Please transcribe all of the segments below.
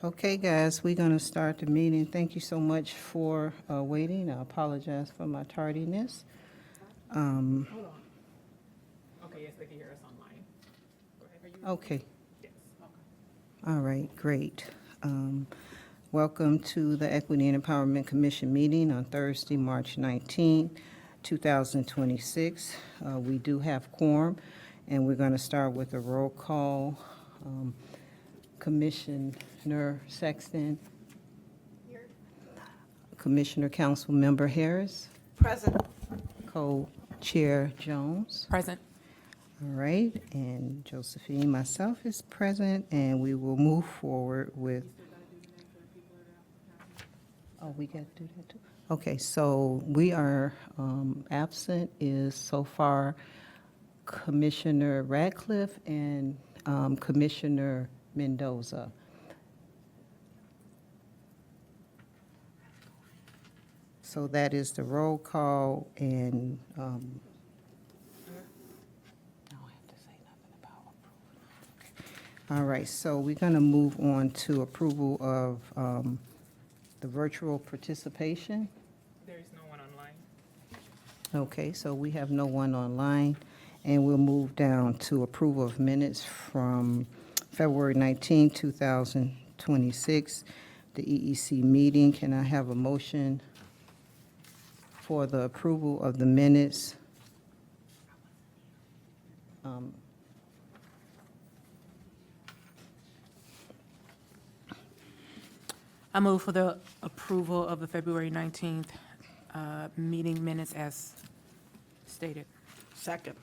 Okay, guys, we're going to start the meeting. Thank you so much for waiting. I apologize for my tardiness. Hold on. Okay, yes, they can hear us online. Go ahead. Are you? Okay, Yes, okay. all right, great. Welcome to the Equity and Empowerment Commission meeting on Thursday, March 19, 2026. We do have quorum, and we're going to start with a roll call. Commissioner Sexton. Here. Commissioner Council Member Harris. Present. Co-Chair Jones. Present. All right, and Josephine, myself is present, and we will move forward with. Oh, we got to do that too? Okay, so we are absent is so far Commissioner Radcliffe and Commissioner Mendoza. So that is the roll call, and I don't have to say nothing about approval. Okay. All right, so we're going to move on to approval of the virtual participation. There is no one online. Okay, so we have no one online, and we'll move down to approval of minutes from February 19, 2026, the EEC meeting. Can I have a motion for the approval of the minutes? I move for the approval of the February 19th meeting minutes as stated. Second.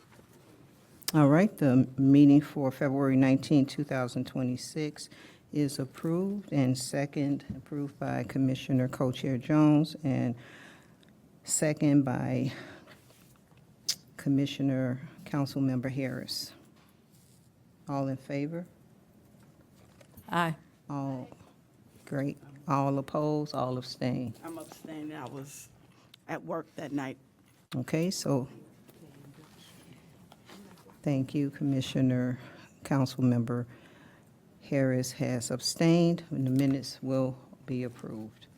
All right, the meeting for February 19, 2026 is approved, and second, approved by Commissioner Co-Chair Jones, and second by Commissioner Councilmember Harris. All in favor? Aye. All, great. All opposed, all abstain. I'm abstaining. I was at work that night. Okay, so, thank you, Commissioner. Councilmember Harris has abstained, and the minutes will be approved.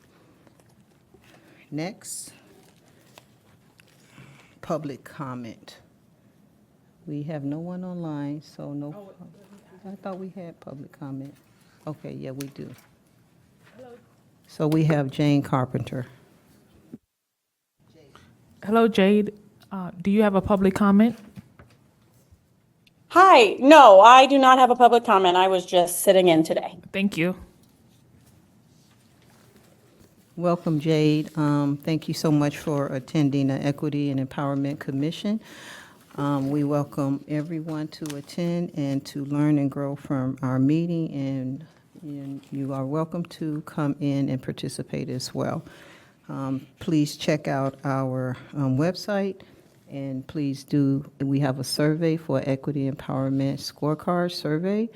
Next, public comment. We have no one online, so no, I thought we had public comment. Okay, yeah, we do. So we have Jane Carpenter. Hello, Jade. Do you have a public comment? Hi, no, I do not have a public comment. I was just sitting in today. Thank you. Welcome, Jade. Thank you so much for attending the Equity and Empowerment Commission. We welcome everyone to attend and to learn and grow from our meeting, and you are welcome to come in and participate as well. Please check out our website, and please we have a survey for Equity Empowerment Scorecard survey,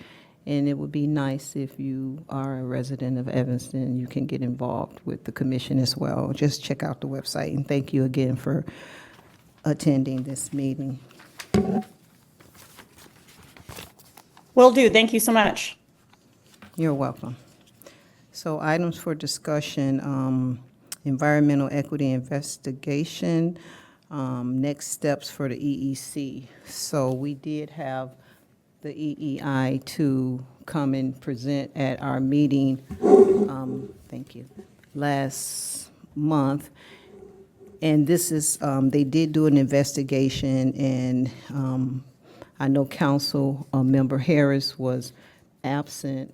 and it would be nice if you are a resident of Evanston, you can get involved with the commission as well. Just check out the website, and thank you again for attending this meeting. Will do. Thank you so much. You're welcome. So items for discussion, environmental equity investigation, next steps for the EEC. So we did have the EEI to come and present at our meeting, thank you, last month. And this is, they did do an investigation, and I know Council Member Harris was absent,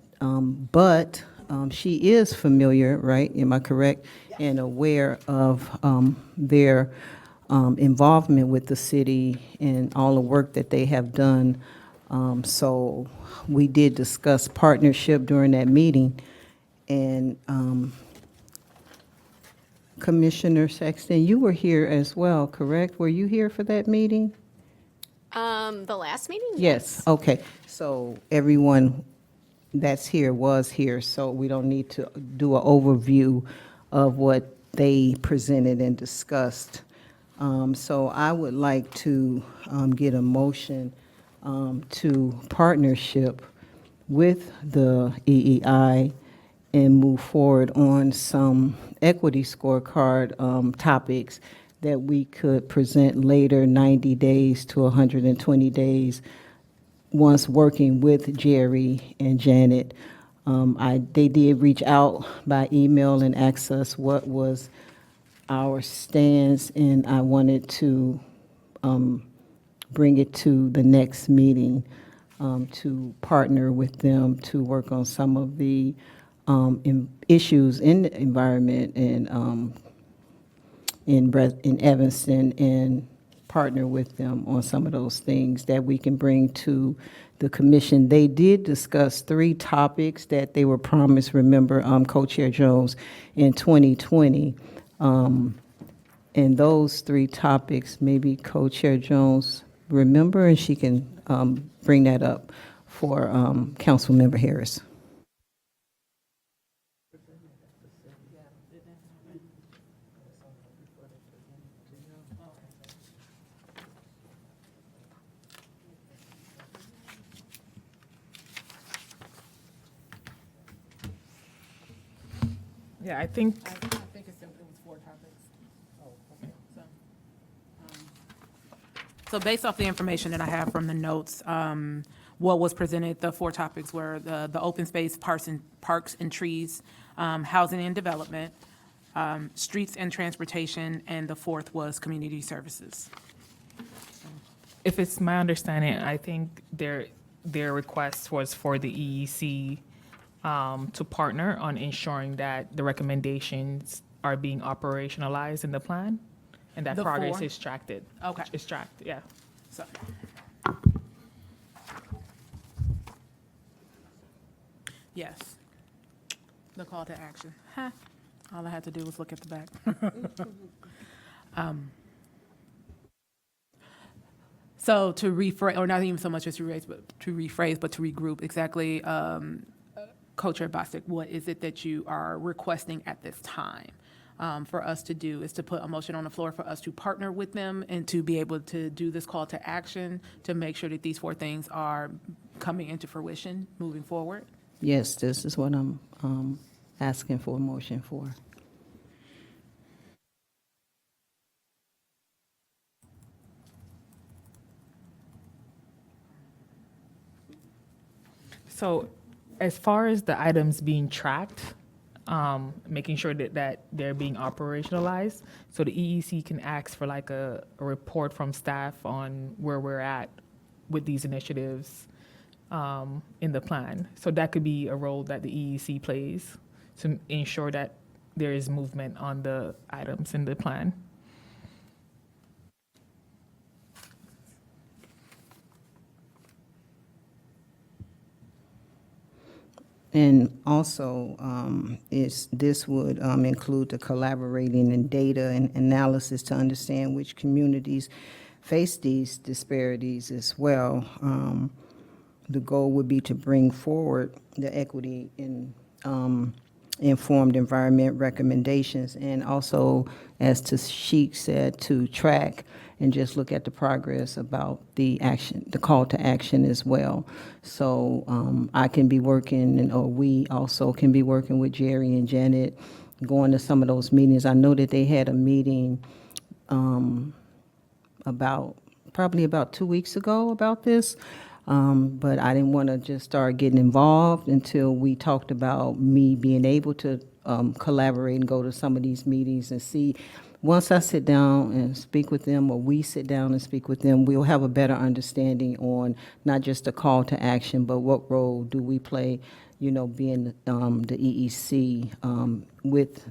but she is familiar, right? Am I correct? And aware of their involvement with the city and all the work that they have done. So we did discuss partnership during that meeting. And Commissioner Sexton, you were here as well, correct? Were you here for that meeting? The last meeting? Yes, okay. So everyone that's here was here, so we don't need to do an overview of what they presented and discussed. So I would like to get a motion to partnership with the EEI and move forward on some equity scorecard topics that we could present later, 90 days to 120 days, once working with Jerry and Janet. They did reach out by email and ask us what was our stance, and I wanted to bring it to the next meeting to partner with them to work on some of the issues in the environment and in Evanston, and partner with them on some of those things that we can bring to the commission. They did discuss 3 topics that they were promised, remember, Co-Chair Jones, in 2020. And those 3 topics, maybe Co-Chair Jones remember, and she can bring that up for Councilmember Harris. Yeah, I think, it was 4 topics. So based off the information that I have from the notes, what was presented, the 4 topics were the open space, parks and trees, housing and development, streets and transportation, and the 4th was community services. if it's my understanding, I think their request was for the EEC to partner on ensuring that the recommendations are being operationalized in the plan, and that The progress 4? is tracked. Okay. Is tracked, yeah. So, yes, the call to action. Huh. All I had to do was look at the back. So to rephrase, or not even so much as to rephrase, but to regroup exactly, Co-Chair Bostic, what is it that you are requesting at this time? For us to do is to put a motion on the floor for us to partner with them and to be able to do this call to action to make sure that these 4 things are coming into fruition moving forward. Yes, this is what I'm asking for a motion for. So as far as the items being tracked, making sure that they're being operationalized, so the EEC can ask for like a report from staff on where we're at with these initiatives in the plan. So that could be a role that the EEC plays to ensure that there is movement on the items in the plan. And also, this would include the collaborating and data and analysis to understand which communities face these disparities as well. The goal would be to bring forward the equity in informed environment recommendations, and also, as Tashik said, to track and just look at the progress about the action, the call to action as well. So I can be working, or we also can be working with Jerry and Janet, going to some of those meetings. I know that they had a meeting probably about 2 weeks ago about this. But I didn't want to just start getting involved until we talked about me being able to collaborate and go to some of these meetings and see. Once I sit down and speak with them, or we sit down and speak with them, we'll have a better understanding on not just the call to action, but what role do we play, being the EEC with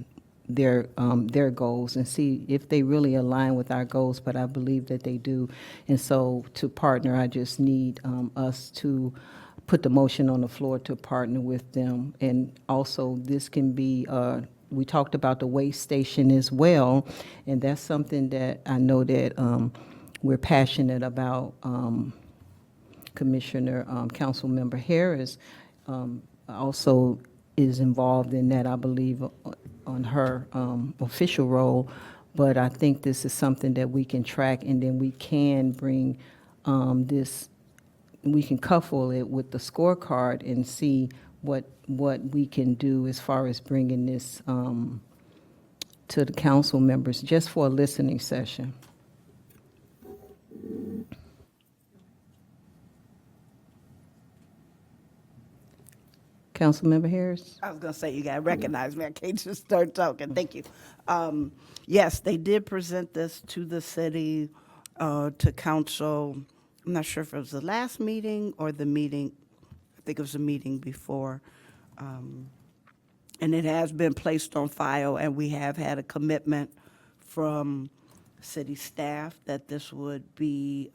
their goals, and see if they really align with our goals, but I believe that they do. And so to partner, I just need us to put the motion on the floor to partner with them. And also, this can be, we talked about the waste station as well, and that's something that I know that we're passionate about. Commissioner, Councilmember Harris also is involved in that, I believe, on her official role. But I think this is something that we can track, and then we can bring we can couple it with the scorecard and see what we can do as far as bringing this to the council members, just for a listening session. Councilmember Harris? I was gonna say, you gotta recognize me, I can't just start talking, thank you. Yes, they did present this to the city, to council. I'm not sure if it was the last meeting or the meeting, I think it was the meeting before. And it has been placed on file, and we have had a commitment from city staff that this would be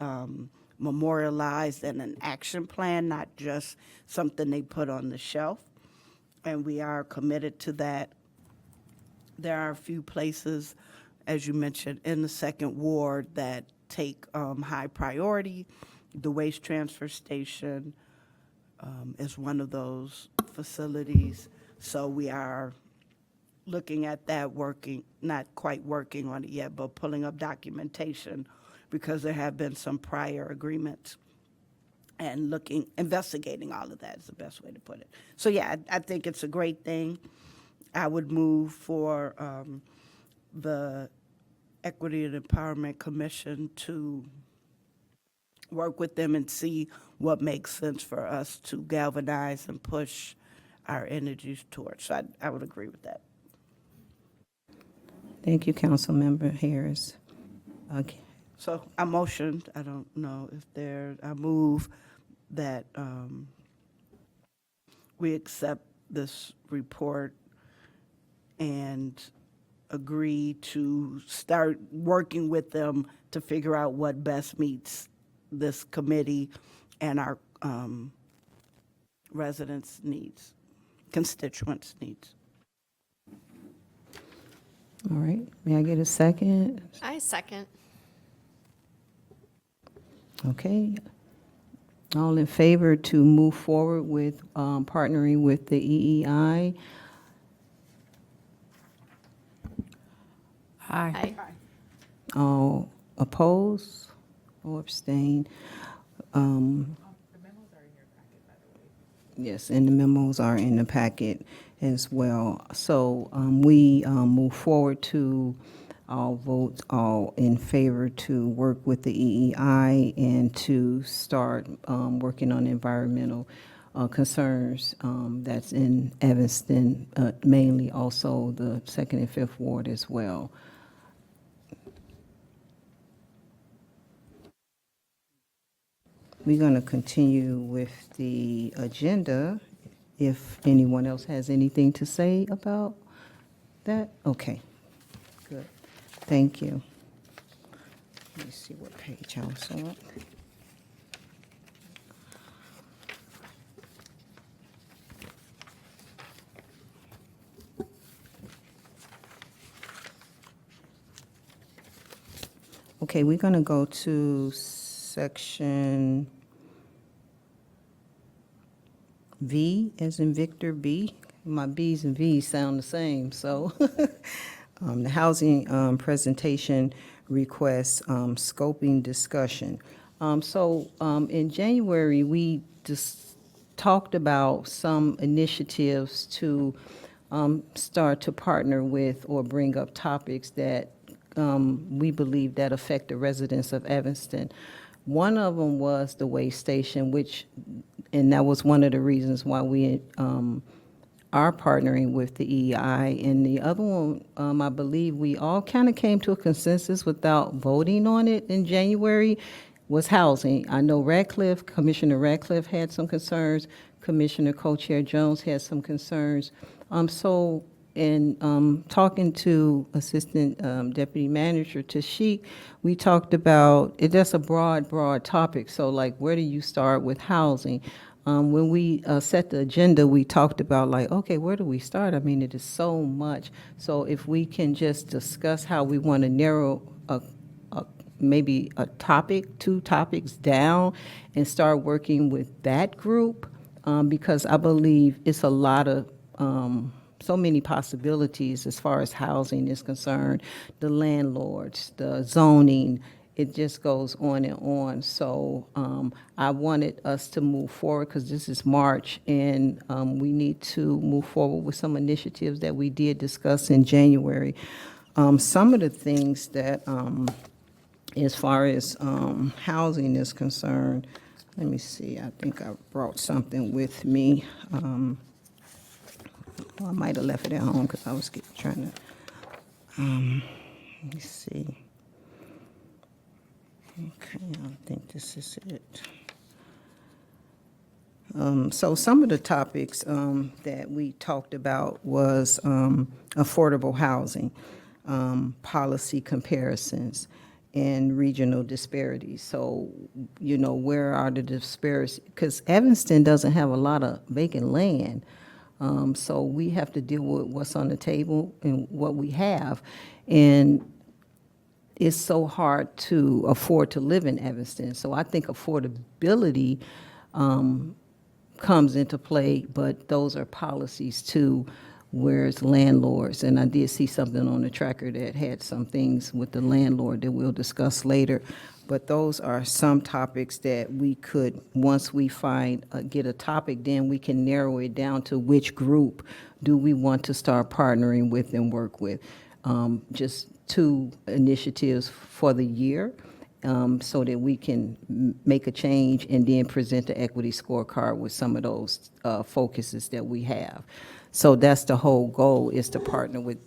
memorialized in an action plan, not just something they put on the shelf. And we are committed to that. There are a few places, as you mentioned, in the second ward that take high priority. The waste transfer station is one of those facilities. So we are looking at that, working, not quite working on it yet, but pulling up documentation, because there have been some prior agreements, and investigating all of that is the best way to put it. So yeah, I think it's a great thing. I would move for the Equity and Empowerment Commission to work with them and see what makes sense for us to galvanize and push our energies towards. So I would agree with that. Thank you, Councilmember Harris. Okay. So I motioned, I don't know if I move that we accept this report and agree to start working with them to figure out what best meets this committee and our residents' needs, constituents' needs. All right. May I get a second? I second. Okay. All in favor to move forward with partnering with the EEI? Aye. All oppose or abstain? Yes, and the memos are in the packet as well. So we move forward to all votes, all in favor to work with the EEI and to start working on environmental concerns that's in Evanston, mainly also the second and fifth ward as well. We're going to continue with the agenda. If anyone else has anything to say about that? Okay, good. Thank you. Let me see what page I was on. Okay, we're going to go to section V, as in Victor B. My B's and V's sound the same, so. The housing presentation request, scoping discussion. In January, we just talked about some initiatives to start to partner with or bring up topics that we believe that affect the residents of Evanston. One of them was the waste station, and that was one of the reasons why we are partnering with the EEI. And the other one, I believe we all kind of came to a consensus without voting on it in January, was housing. I know Commissioner Radcliffe had some concerns. Commissioner Co-Chair Jones had some concerns. In talking to Assistant Deputy Manager Tashik, we talked about, that's a broad topic. So like, where do you start with housing? When we set the agenda, we talked about like, okay, where do we start? I mean, it is so much. So if we can just discuss how we want to narrow maybe a topic, 2 topics down, and start working with that group, because I believe it's a lot of so many possibilities as far as housing is concerned, the landlords, the zoning, it just goes on and on. So I wanted us to move forward because this is March, and we need to move forward with some initiatives that we did discuss in January. Some of the things that, as far as housing is concerned, let me see, I think I brought something with me. Well, I might have left it at home because I was trying to, let me see. Okay, I think this is it. So some of the topics that we talked about was affordable housing, policy comparisons, and regional disparities. So, you know, where are the disparities? Because Evanston doesn't have a lot of vacant land. So we have to deal with what's on the table and what we have. And it's so hard to afford to live in Evanston. So I think affordability comes into play, but those are policies too, whereas landlords, and I did see something on the tracker that had some things with the landlord that we'll discuss later. But those are some topics that we could, once we get a topic, then we can narrow it down to which group do we want to start partnering with and work with. Just 2 initiatives for the year, so that we can make a change and then present the equity scorecard with some of those focuses that we have. So that's the whole goal, is to partner with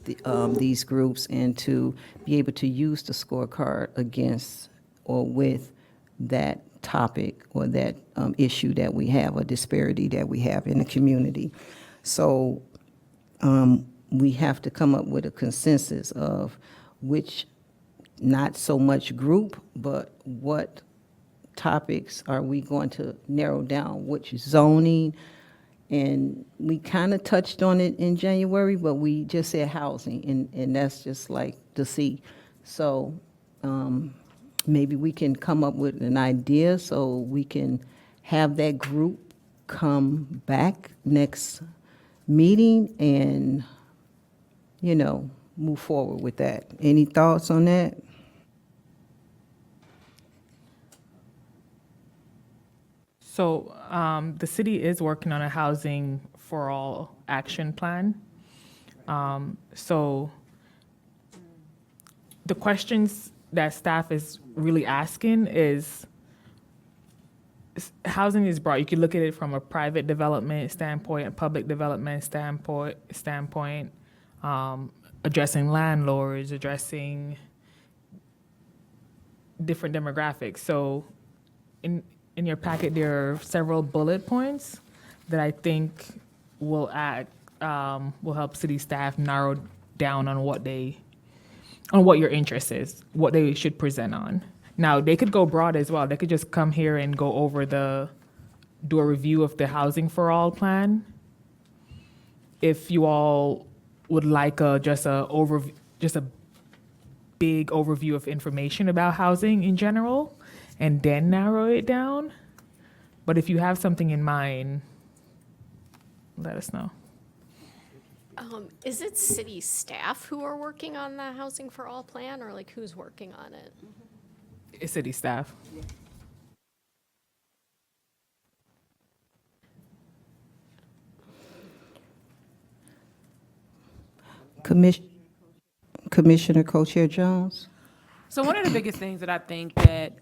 these groups and to be able to use the scorecard against or with that topic or that issue that we have, a disparity that we have in the community. So we have to come up with a consensus of which, not so much group, but what topics are we going to narrow down, which zoning. And we kind of touched on it in January, but we just said housing, and that's just like the C. So maybe we can come up with an idea so we can have that group come back next meeting and, you know, move forward with that. Any thoughts on that? So the city is working on a housing for all action plan. So the questions that staff is really asking is, housing is broad. You can look at it from a private development standpoint, a public development standpoint, addressing landlords, addressing different demographics. So in your packet, there are several bullet points that I think will help city staff narrow down on what your interest is, what they should present on. Now, they could go broad as well. They could just come here and go over do a review of the Housing for All plan. If you all would like just a big overview of information about housing in general, and then narrow it down. But if you have something in mind, let us know. Is it city staff who are working on the Housing for All plan, or like who's working on it? It's city staff. Commissioner Co-Chair Jones? So one of the biggest things that I think that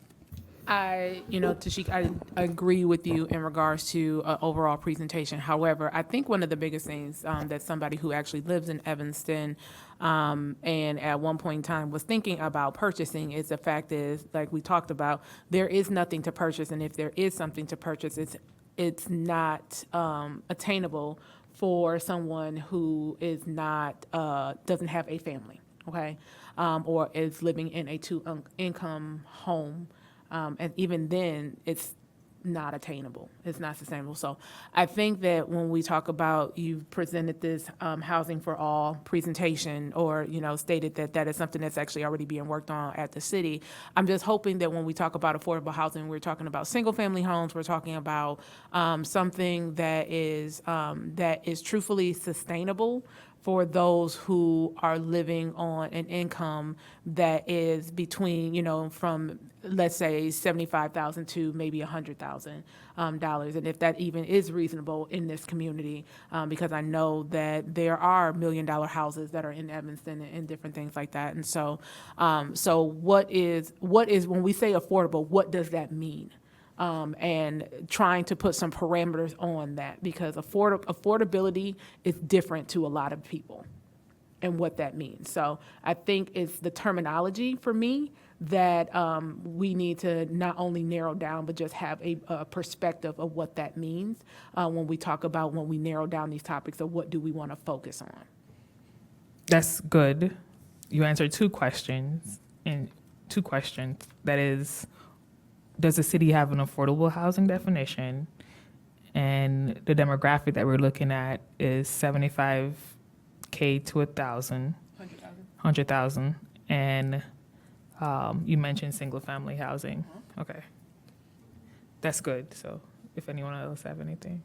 Tashik, I agree with you in regards to overall presentation. However, I think one of the biggest things that somebody who actually lives in Evanston and at one point in time was thinking about purchasing is the fact is, like we talked about, there is nothing to purchase, and if there is something to purchase, it's not attainable for someone who is not doesn't have a family, okay, or is living in a two-income home. And even then, it's not attainable. It's not sustainable. So I think that when we talk about, you've presented this Housing for All presentation, or, stated that that is something that's actually already being worked on at the city. I'm just hoping that when we talk about affordable housing, we're talking about single-family homes. We're talking about something that is truthfully sustainable for those who are living on an income that is between, from, let's say, $75,000 to maybe $100,000, and if that even is reasonable in this community, because I know that there are $1 million houses that are in Evanston and different things like that. And so, what is when we say affordable, what does that mean? And trying to put some parameters on that, because affordability is different to a lot of people and what that means. So I think it's the terminology for me that we need to not only narrow down, but just have a perspective of what that means when we narrow down these topics of what do we want to focus on. That's good. You answered two questions. That is, does the city have an affordable housing definition? And the demographic that we're looking at is 75K to 100,000. And you mentioned single family housing. Okay. That's good. So if anyone else have anything.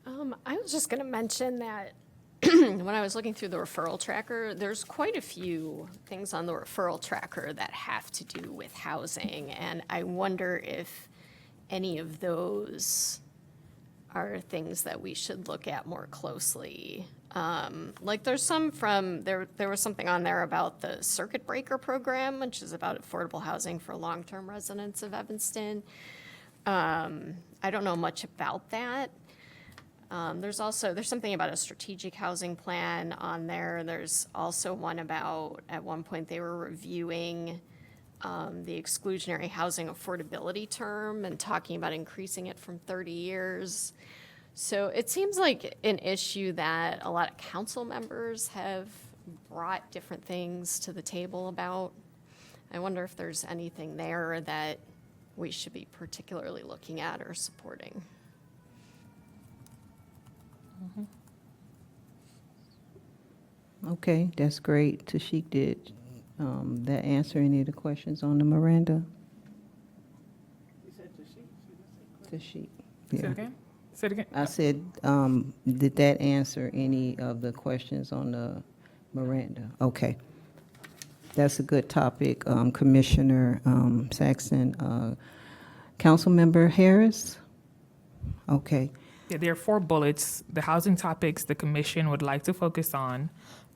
I was just going to mention that when I was looking through the referral tracker, there's quite a few things on the referral tracker that have to do with housing, and I wonder if any of those are things that we should look at more closely. Like there's some there was something on there about the circuit breaker program, which is about affordable housing for long-term residents of Evanston. I don't know much about that. There's something about a strategic housing plan on there. There's also one about, at one point, they were reviewing the exclusionary housing affordability term and talking about increasing it from 30 years. So it seems like an issue that a lot of council members have brought different things to the table about. I wonder if there's anything there that we should be particularly looking at or supporting. Okay, that's great. Tashik, did that answer any of the questions on the Miranda? Tashik. Say it Yeah. again? Say it again? I said, did that answer any of the questions on the Miranda? Okay. That's a good topic, Commissioner Saxon. Councilmember Harris? Okay. Yeah, there are 4 bullets. The housing topics the commission would like to focus on,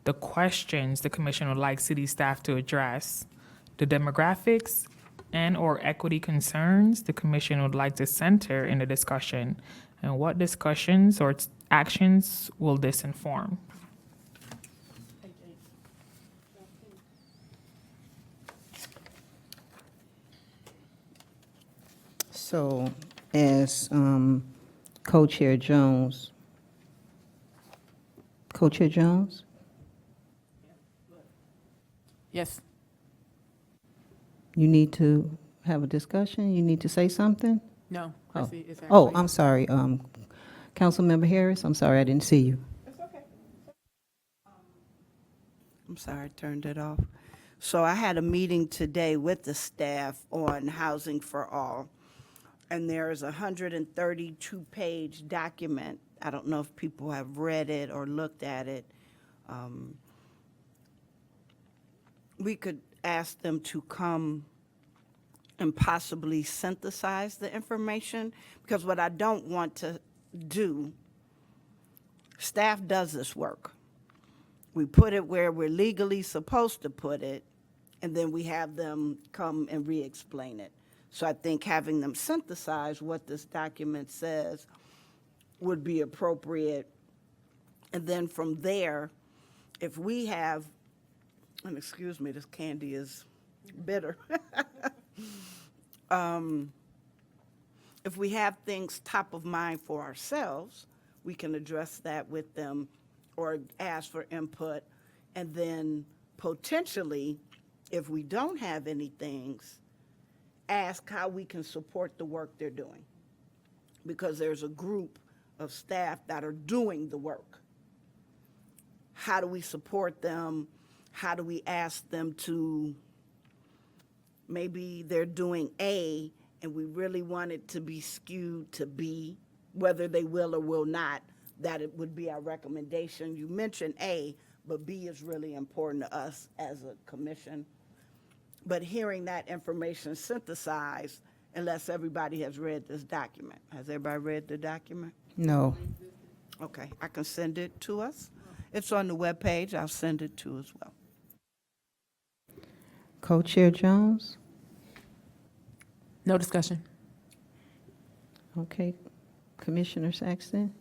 the questions the commission would like city staff to address, the demographics and/or equity concerns the commission would like to center in the discussion, and what discussions or actions will this inform? So as Co-Chair Jones. Co-Chair Jones? Yes. You need to have a discussion? You need to say something? No. Oh. I see. It's Oh, actually- I'm sorry. Councilmember Harris, I'm sorry, I didn't see you. I'm sorry, I turned it off. So I had a meeting today with the staff on Housing for All, and there is a 132-page document. I don't know if people have read it or looked at it. We could ask them to come and possibly synthesize the information, because what I don't want to do, staff does this work. We put it where we're legally supposed to put it, and then we have them come and re-explain it. So I think having them synthesize what this document says would be appropriate. And then from there, if we have, and excuse me, this candy is bitter. If we have things top of mind for ourselves, we can address that with them or ask for input. And then potentially, if we don't have any things, ask how we can support the work they're doing. Because there's a group of staff that are doing the work. How do we support them? How do we ask them to, maybe they're doing A and we really want it to be skewed to B, whether they will or will not, that it would be our recommendation. You mentioned A, but B is really important to us as a commission. But hearing that information synthesized, unless everybody has read this document. Has everybody read the document? No. Okay, I can send it to us. It's on the webpage. I'll send it to as well. Co-Chair Jones? No discussion. Okay. Commissioner Saxton?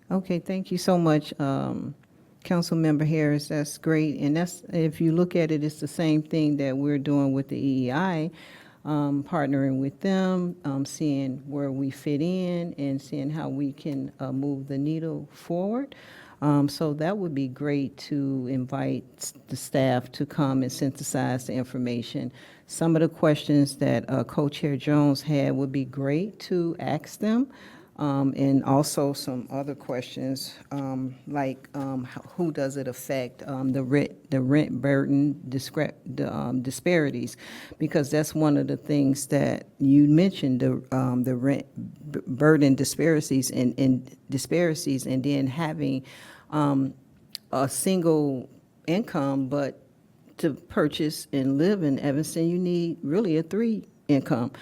Okay, thank you so much, Councilmember Harris. That's great. And that's, if you look at it, it's the same thing that we're doing with the EEI, partnering with them, seeing where we fit in and seeing how we can move the needle forward. So that would be great to invite the staff to come and synthesize the information. Some of the questions that Co-Chair Jones had would be great to ask them. And also some other questions, like who does it affect, the rent burden disparities, because that's one of the things that you mentioned, the rent burden disparities and disparities, and then having a single income, but to purchase and live in Evanston, you need really a 3 income.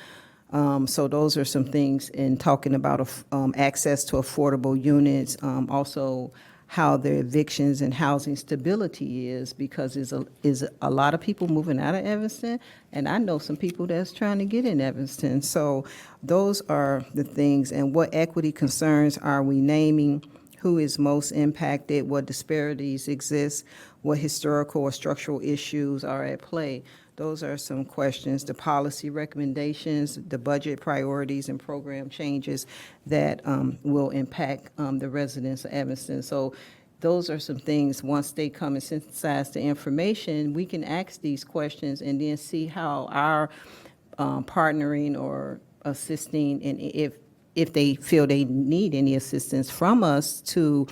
So those are some things in talking about access to affordable units, also how the evictions and housing stability is, because is a lot of people moving out of Evanston, and I know some people that's trying to get in Evanston. So those are the things, and what equity concerns are we naming? Who is most impacted? What disparities exist? What historical or structural issues are at play? Those are some questions. The policy recommendations, the budget priorities and program changes that will impact the residents of Evanston. So those are some things, once they come and synthesize the information, we can ask these questions and then see how our partnering or assisting, and if they feel they need any assistance from us to,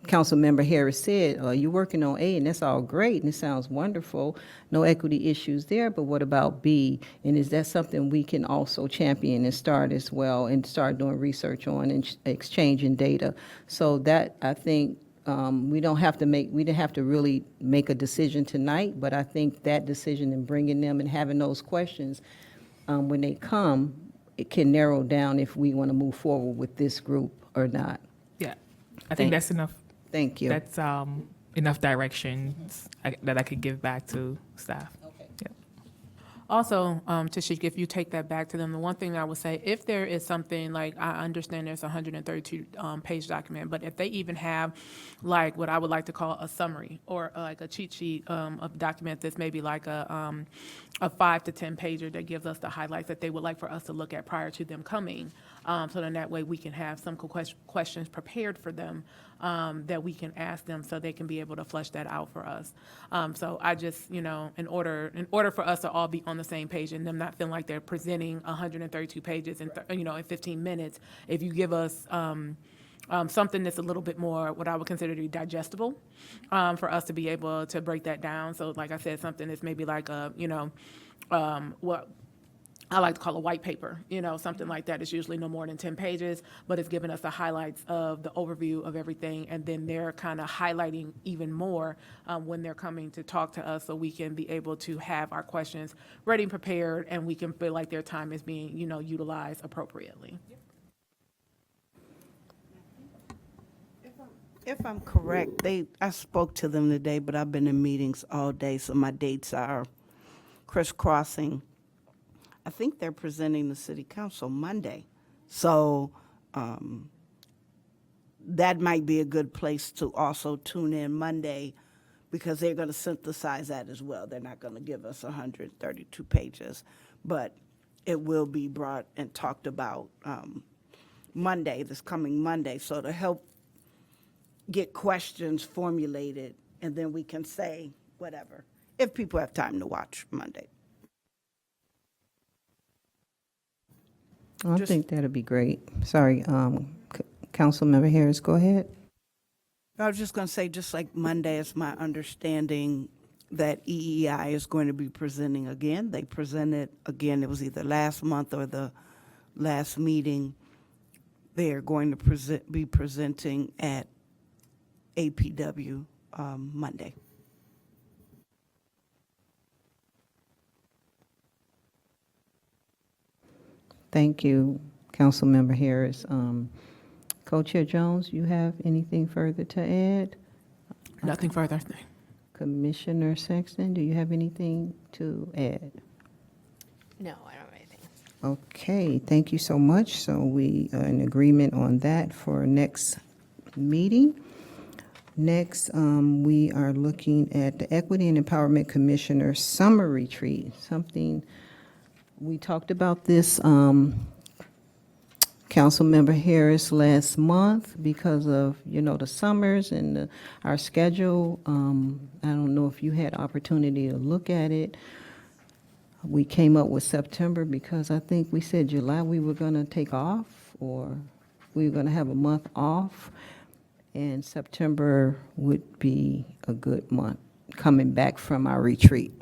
Councilmember Harris said, you're working on A, and that's all great, and it sounds wonderful. No equity issues there, but what about B? And is that something we can also champion and start as well, and start doing research on and exchanging data? So that, I think, we didn't have to really make a decision tonight, but I think that decision in bringing them and having those questions, when they come, it can narrow down if we want to move forward with this group or not. Yeah, I think that's enough. Thank you. That's enough directions that I could give back to staff. Okay. Yeah. Also, Tashik, if you take that back to them, the one thing I would say, if there is something like, I understand there's a 132-page document, but if they even have like what I would like to call a summary or like a cheat sheet of a document that's maybe like a 5 to 10 pager that gives us the highlights that they would like for us to look at prior to them coming. So then that way we can have some questions prepared for them that we can ask them so they can be able to flesh that out for us. So I just, in order for us to all be on the same page and them not feeling like they're presenting 132 pages in 15 minutes, if you give us something that's a little bit more what I would consider to be digestible for us to be able to break that down. So like I said, something that's maybe like what I like to call a white paper, something like that. It's usually no more than 10 pages, but it's giving us the highlights of the overview of everything, and then they're kind of highlighting even more when they're coming to talk to us, so we can be able to have our questions ready and prepared, and we can feel like their time is being, utilized appropriately. If I'm correct, I spoke to them today, but I've been in meetings all day, so my dates are crisscrossing. I think they're presenting the city council Monday. So that might be a good place to also tune in Monday, because they're going to synthesize that as well. They're not going to give us 132 pages, but it will be brought and talked about Monday, this coming Monday, so to help get questions formulated, and then we can say whatever, if people have time to watch Monday. I think that'd be great. Sorry, Councilmember Harris, go ahead. I was just going to say, just like Monday, it's my understanding that EEI is going to be presenting again. They presented again, it was either last month or the last meeting, they're going to be presenting at APW Monday. Thank you, Councilmember Harris. Co-Chair Jones, you have anything further to add? Nothing further. Commissioner Sexton, do you have anything to add? No, I don't have anything. Okay, thank you so much. So we are in agreement on that for next meeting. Next, we are looking at the Equity and Empowerment Commissioner Summer Retreat, something, we talked about this, Councilmember Harris last month because of, the summers and our schedule. I don't know if you had opportunity to look at it. We came up with September because I think we said July we were going to take off, or we were going to have a month off, and September would be a good month coming back from our retreat.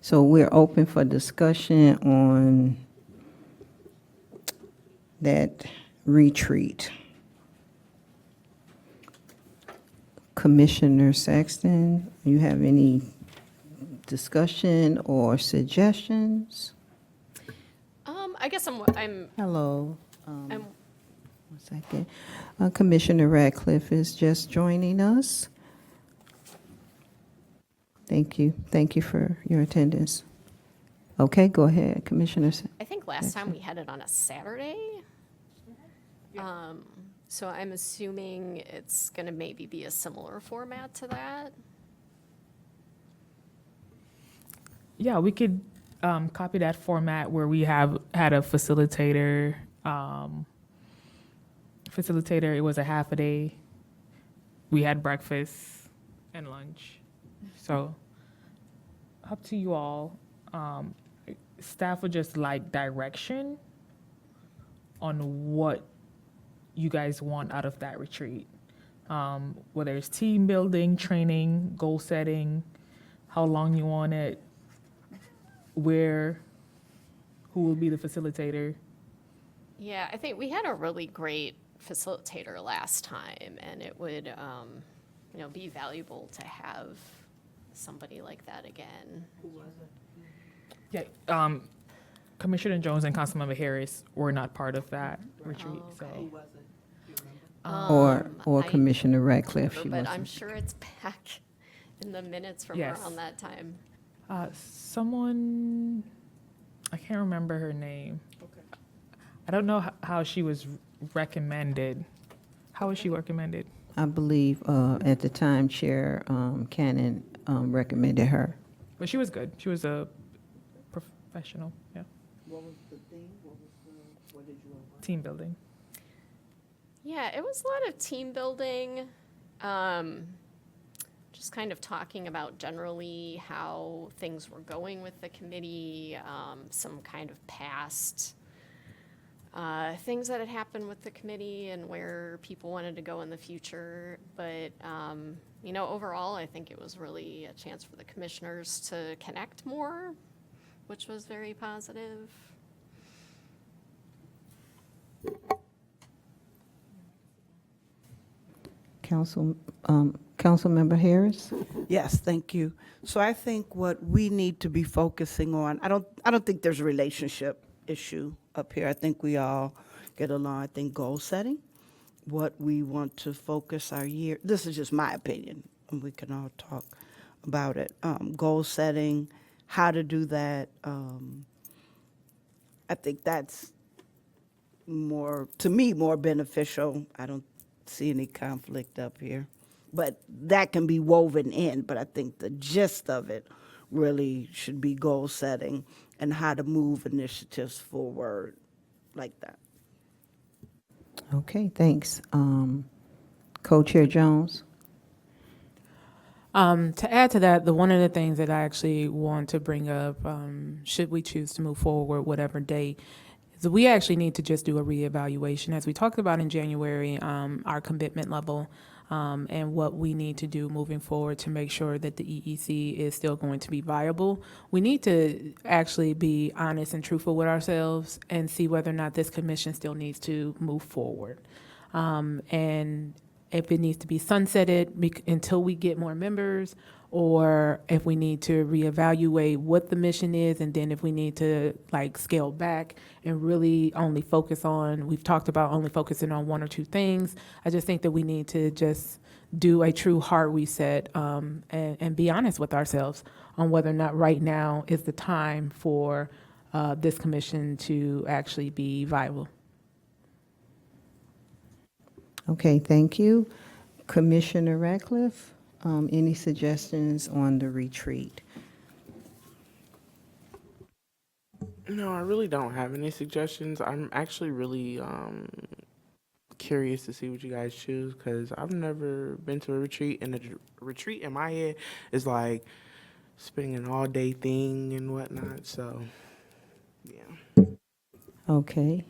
So we're open for discussion on that retreat. Commissioner Sexton, you have any discussion or suggestions? I guess I'm Hello. I'm 1 second. Commissioner Radcliffe is just joining us. Thank you. Thank you for your attendance. Okay, go ahead, Commissioner. I think last time we had it on a Saturday. So I'm assuming it's going to maybe be a similar format to that. Yeah, we could copy that format where we have had a facilitator. It was a half a day. We had breakfast and lunch. So up to you all. Staff would just like direction on what you guys want out of that retreat. Whether it's team building, training, goal setting, how long you want it, where, who will be the facilitator. Yeah, I think we had a really great facilitator last time, and it would, be valuable to have somebody like that again. Yeah, Commissioner Jones and Councilmember Harris were not part of that retreat, so. Or I Commissioner Radcliffe. She But I'm wasn't. sure it's back in the minutes from Yes. around that time. Someone, I can't remember her name. I don't know how she was recommended. How was she recommended? I believe at the time Chair Cannon recommended her. But she was good. She was a professional, yeah. What was the theme? What did you want? Team building. Yeah, it was a lot of team building, just kind of talking about generally how things were going with the committee, some kind of past things that had happened with the committee and where people wanted to go in the future. But, overall, I think it was really a chance for the commissioners to connect more, which was very positive. Councilmember Harris? Yes, thank you. So I think what we need to be focusing on, I don't think there's a relationship issue up here. I think we all get along. I think goal setting, what we want to focus our year, this is just my opinion, and we can all talk about it. Goal setting, how to do that. I think that's to me, more beneficial. I don't see any conflict up here. But that can be woven in, but I think the gist of it really should be goal setting and how to move initiatives forward like that. Okay, thanks. Co-Chair Jones? To add to that, one of the things that I actually want to bring up, should we choose to move forward, whatever day, is is we actually need to just do a reevaluation. As we talked about in January, our commitment level and what we need to do moving forward to make sure that the EEC is still going to be viable. We need to actually be honest and truthful with ourselves and see whether or not this commission still needs to move forward. And if it needs to be sunsetted until we get more members, or if we need to reevaluate what the mission is, and then if we need to like scale back and really only focus on, we've talked about only focusing on one or two things. I just think that we need to just do a true hard reset and be honest with ourselves on whether or not right now is the time for this commission to actually be viable. Okay, thank you. Commissioner Ratcliffe, any suggestions on the retreat? No, I really don't have any suggestions. I'm actually really curious to see what you guys choose, because I've never been to a retreat, and a retreat in my head is like spending an all-day thing and whatnot. So, yeah. Okay.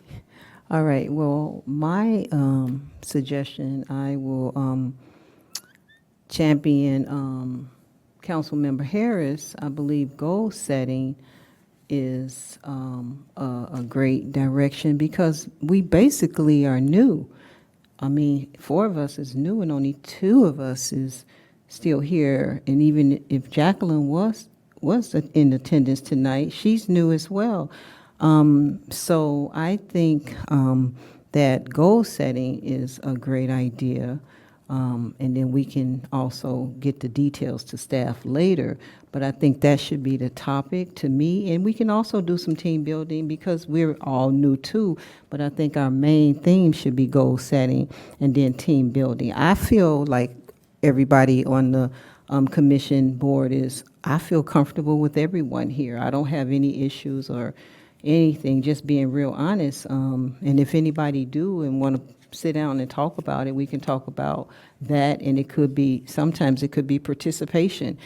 All right. Well, my suggestion, I will champion Councilmember Harris. I believe goal setting is a great direction, because we basically are new. I mean, 4 of us is new and only 2 of us is still here. And even if Jacqueline was in attendance tonight, she's new as well. So I think that goal setting is a great idea. And then we can also get the details to staff later. But I think that should be the topic to me. And we can also do some team building, because we're all new too. But I think our main theme should be goal setting and then team building. I feel like everybody on the commission board I feel comfortable with everyone here. I don't have any issues or anything, just being real honest. And if anybody do and want to sit down and talk about it, we can talk about that. And it could be, sometimes it could be participation.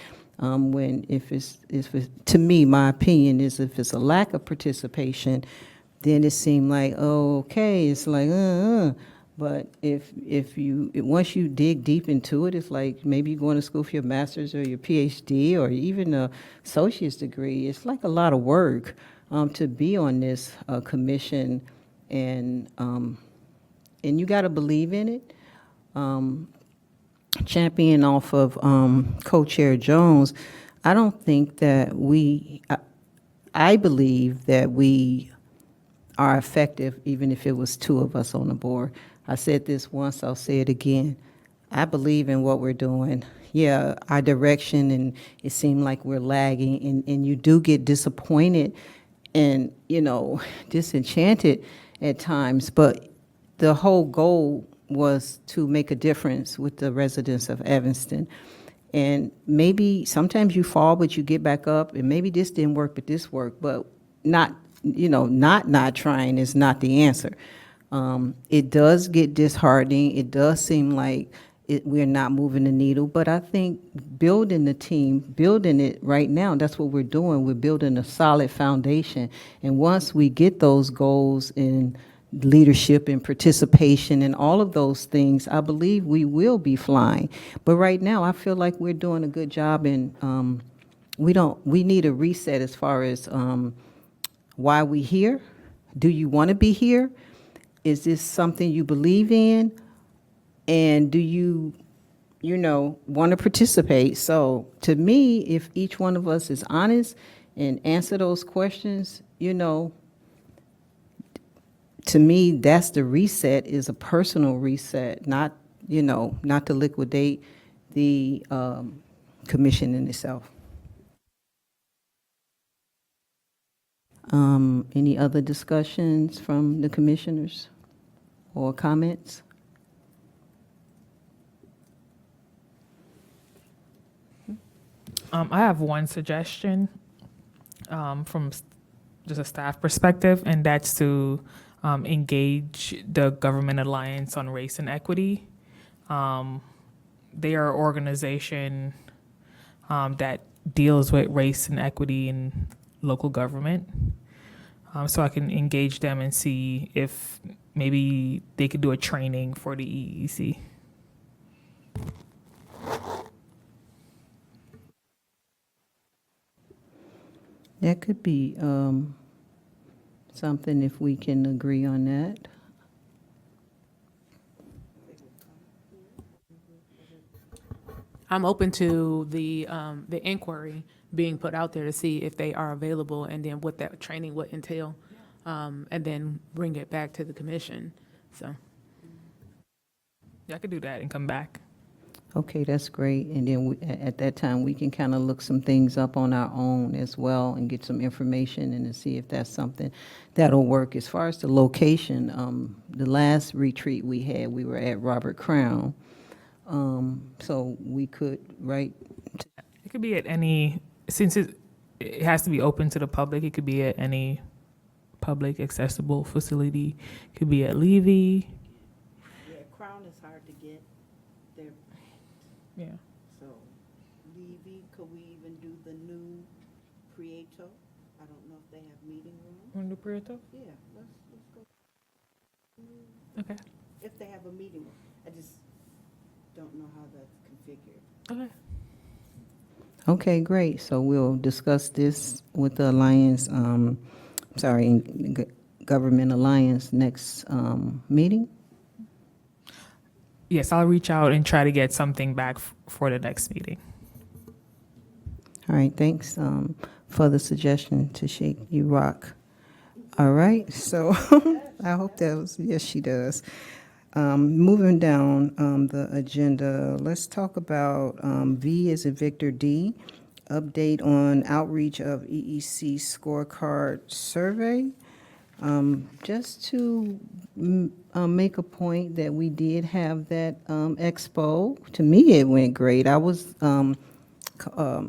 If it's, to me, my opinion is, if it's a lack of participation, then it seemed like, oh, okay, it's like, But once you dig deep into it, it's like maybe you're going to school for your master's or your PhD or even a associate's degree. It's like a lot of work to be on this commission, and you got to believe in it. Champion off of Co-Chair Jones, I don't think that I believe that we are effective even if it was 2 of us on the board. I said this once, I'll say it again. I believe in what we're doing. Yeah, our direction, and it seemed like we're lagging, and you do get disappointed and, disenchanted at times, but the whole goal was to make a difference with the residents of Evanston. And maybe sometimes you fall, but you get back up, and maybe this didn't work, but this worked, but not trying is not the answer. It does get disheartening. It does seem like we're not moving the needle, but I think building the team, building it right now, that's what we're doing. We're building a solid foundation. And once we get those goals in leadership and participation and all of those things, I believe we will be flying. But right now, I feel like we're doing a good job, and we need a reset as far as why we here. Do you want to be here? Is this something you believe in? And do you want to participate? So to me, if each one of us is honest and answer those questions, to me, that's the reset, is a personal reset, not to liquidate the commission in itself. Any other discussions from the commissioners or comments? I have one suggestion from just a staff perspective, and that's to engage the Government Alliance on Race and Equity. They are an organization that deals with race and equity in local government. so I can engage them and see if maybe they could do a training for the EEC. That could be something if we can agree on that. I'm open to the inquiry being put out there to see if they are available and then what that training would entail, and then bring it back to the commission. So, Yeah, I could do that and come back. Okay, that's great. And then at that time, we can kind of look some things up on our own as well and get some information and to see if that's something that'll work. As far as the location, the last retreat we had, we were at Robert Crown. So we could, right? It could be at any, since it has to be open to the public, it could be at any public accessible facility. It could be at Levy. Yeah, Crown is hard to get. They're Yeah. so Levy, could we even do the new Prieto? I don't know if they have meeting room. Want to do Prieto? Yeah, let's go. Okay. If they have a meeting room, I just don't know how that's configured. Okay. Okay, great. So we'll discuss this with the Alliance, Government Alliance next meeting. Yes, I'll reach out and try to get something back for the next meeting. All right, thanks for the suggestion to shake you rock. All right, so I hope that was, yes, she does. Moving down the agenda, let's talk about V as in Victor D, update on outreach of EEC scorecard survey. Just to make a point that we did have that expo. To me, it went great. I was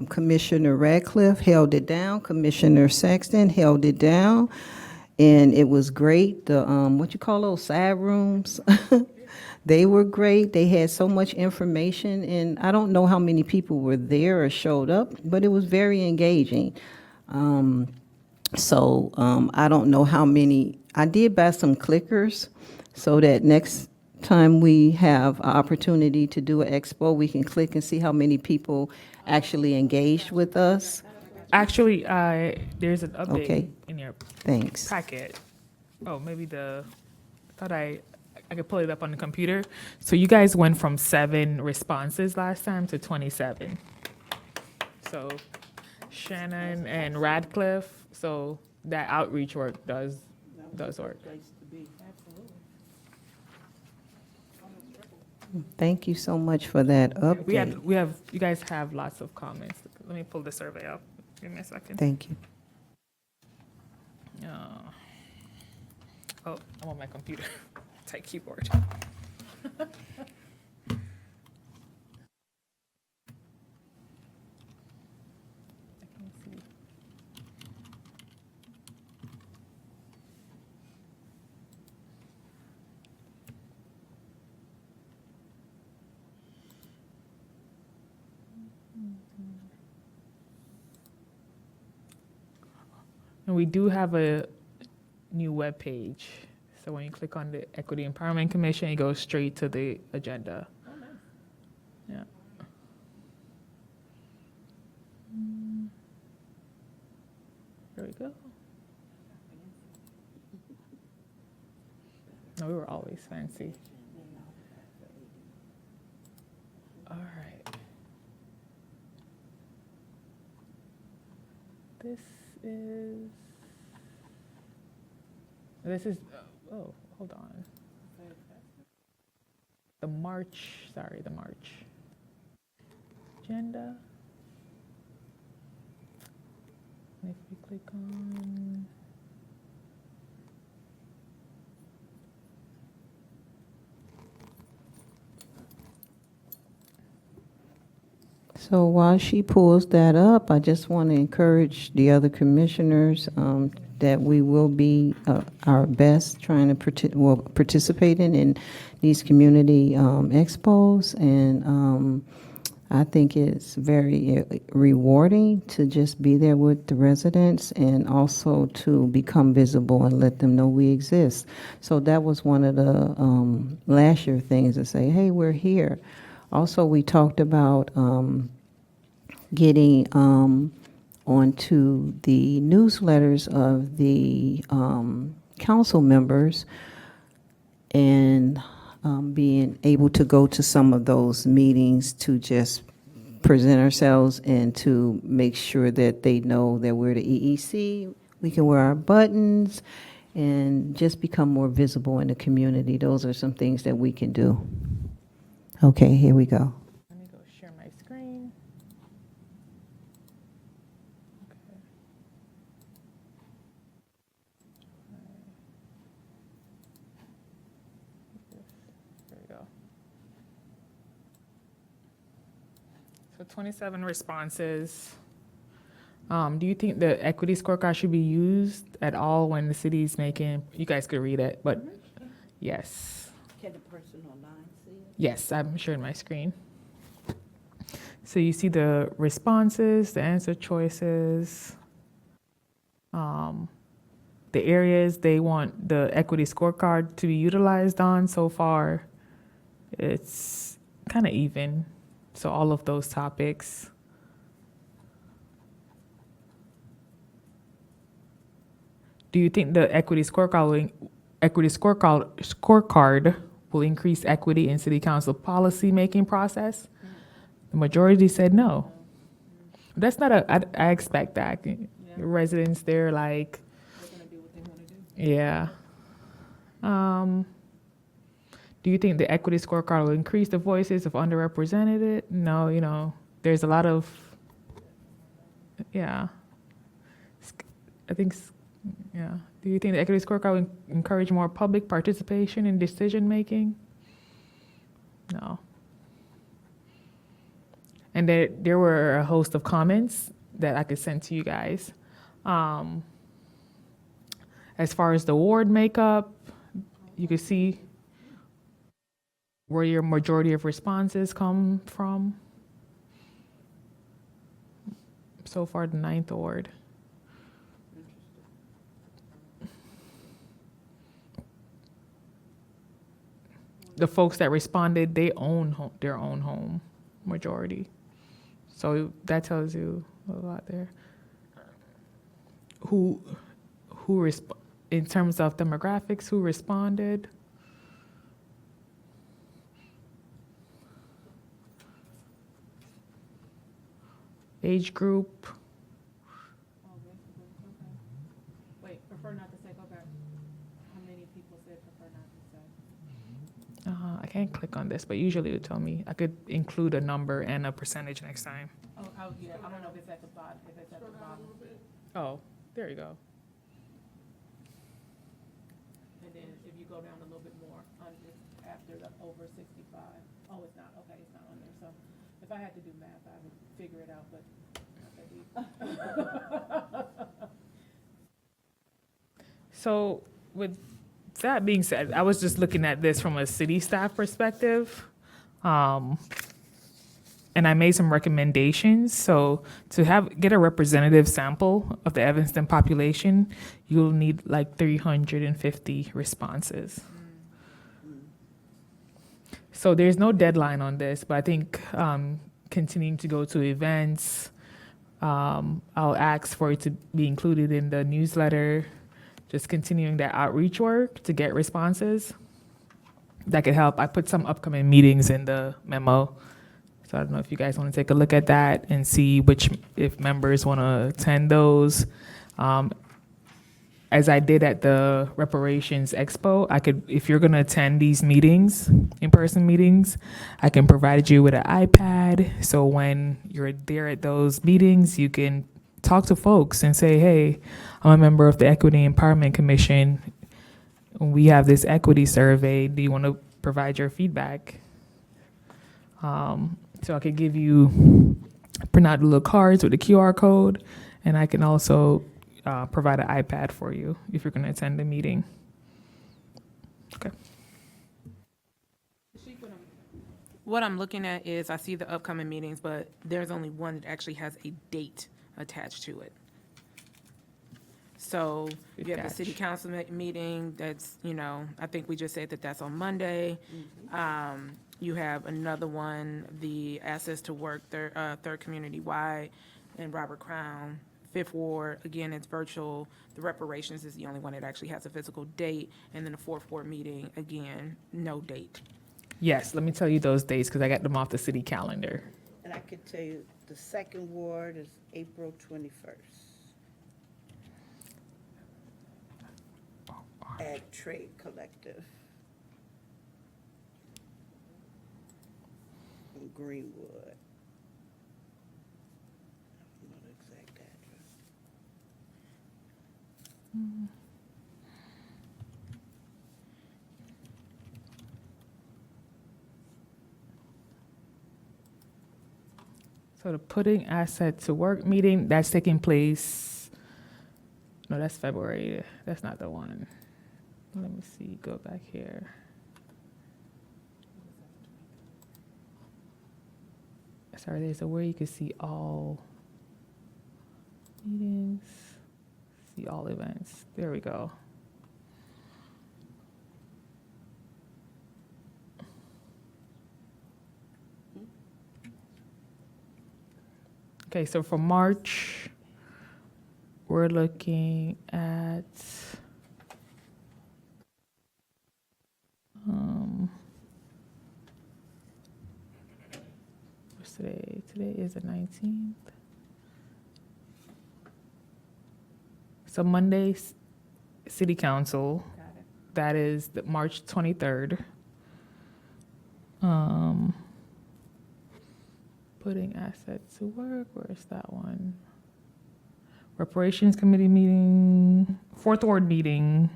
Commissioner Radcliffe held it down. Commissioner Sexton held it down. And it was great. The, what you call those side rooms? They were great. They had so much information, and I don't know how many people were there or showed up, but it was very engaging. So I don't know how many. I did buy some clickers so that next time we have an opportunity to do an expo, we can click and see how many people actually engaged with us. Actually, there's an update Okay. in your Thanks. packet. Oh, maybe I thought I could pull it up on the computer. So you guys went from 7 responses last time to 27. So Shannon and Radcliffe, so that outreach work does work. Place to be. Thank you so much for that update. You guys have lots of comments. Let me pull the survey up. Give me a second. Thank you. Oh, I'm on my computer. Tight keyboard. And we do have a new web page. So when you click on the Equity Empowerment Commission, it goes straight to the agenda. Oh, nice. Yeah. There we go. No, we were always fancy. All right. This is, oh, hold on. The March agenda. And if we click on, So while she pulls that up, I just want to encourage the other commissioners that we will be our best trying to participating in these community expos. And I think it's very rewarding to just be there with the residents and also to become visible and let them know we exist. So that was one of the last year things to say, hey, we're here. Also, we talked about getting onto the newsletters of the council members and being able to go to some of those meetings to just present ourselves and to make sure that they know that we're the EEC. We can wear our buttons and just become more visible in the community. Those are some things that we can do. Okay, here we go. Let me go share my screen. There we go. So 27 responses. Do you think the equity scorecard should be used at all when the city's making, you guys could read it, but yes. Can the person online see it? Yes, I'm sharing my screen. So you see the responses, the answer choices, the areas they want the equity scorecard to be utilized on. So far, it's kind of even. So all of those topics. Do you think the equity scorecard will increase equity in city council policy making process? The majority said no. That's not I expect that. Residents, they're like, yeah. Do you think the equity scorecard will increase the voices of underrepresented? No, there's a lot of, yeah. I think, yeah. Do you think the equity scorecard will encourage more public participation in decision making? No. And there were a host of comments that I could send to you guys. As far as the ward makeup, you can see where your majority of responses come from. So far, the 9th ward. The folks that responded, they own their own home, majority. So that tells you a lot there. In terms of demographics, who responded? Age group. Wait, prefer not to say, go back. How many people said prefer not to say? I can't click on this, but usually it would tell me. I could include a number and a percentage next time. Oh, yeah, I don't know if it's at the bottom, Oh, there you go. And then if you go down a little bit more, it's after the over 65. Oh, it's not, okay, it's not on there. So if I had to do math, I would figure it out, but not that deep. So with that being said, I was just looking at this from a city staff perspective. And I made some recommendations. So to get a representative sample of the Evanston population, you'll need like 350 responses. So there's no deadline on this, but I think continuing to go to events, I'll ask for it to be included in the newsletter, just continuing that outreach work to get responses. That could help. I put some upcoming meetings in the memo. So I don't know if you guys want to take a look at that and see if members want to attend those. As I did at the Reparations Expo, if you're going to attend these meetings, in-person meetings, I can provide you with an iPad. So when you're there at those meetings, you can talk to folks and say, hey, I'm a member of the Equity Empowerment Commission. We have this equity survey. Do you want to provide your feedback? So I could give you, print out the little cards with the QR code, and I can also provide an iPad for you if you're going to attend the meeting. Okay. What I'm looking at is, I see the upcoming meetings, but there's only one that actually has a date attached to it. So you have the city council meeting, that's, I think we just said that that's on Monday. You have another one, the Access to Work, third community-wide, and Robert Crown. Fifth Ward, again, it's virtual. The reparations is the only one that actually has a physical date. And then the fourth ward meeting, again, no date. Yes, let me tell you those dates because I got them off the city calendar. And I could tell you, the second ward is April 21st. At Trade Collective. In Greenwood. I don't know the exact address. So the putting asset to work meeting, that's taking place, no, that's February. That's not the one. Let me see, go back here. Sorry, there's a where you can see all meetings, see all events. There we go. Okay, so for March, we're looking at what's today? Today is the 19th. So Monday's City Council, that is the March 23rd. Putting assets to work, where's that one? Reparations Committee meeting, fourth ward meeting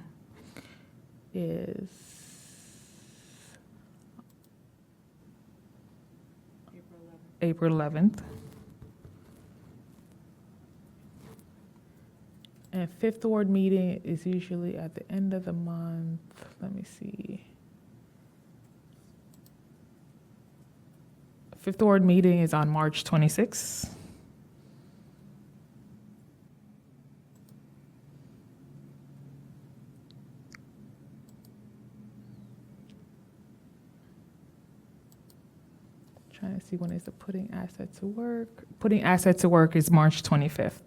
is April 11th. And fifth ward meeting is usually at the end of the month. Let me see. Fifth ward meeting is on March 26th. Trying to see when is the putting asset to work. Putting asset to work is March 25th.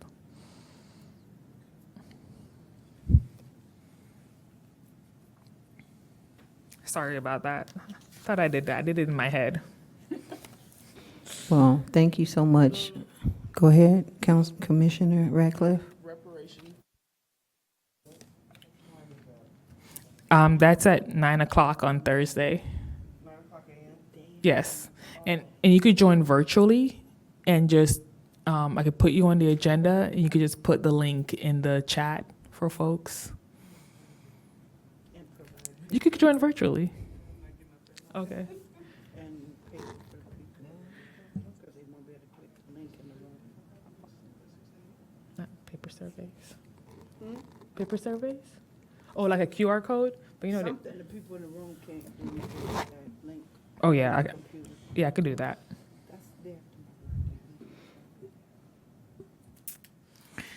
Sorry about that. Thought I did that. I did it in my head. Well, thank you so much. Go ahead, Council Commissioner Ratcliffe. That's at 9:00 on Thursday. 9:00 a.m. Yes, and you could join virtually, and just I could put you on the agenda, and you could just put the link in the chat for folks. You could join virtually. Okay. And pay for the people, because they won't be able to click the link in the room. Not paper surveys. Paper surveys? Oh, like a QR code? But you know, Something the people in the room can't do, you can that link oh yeah, on the computer. I could do that. That's there.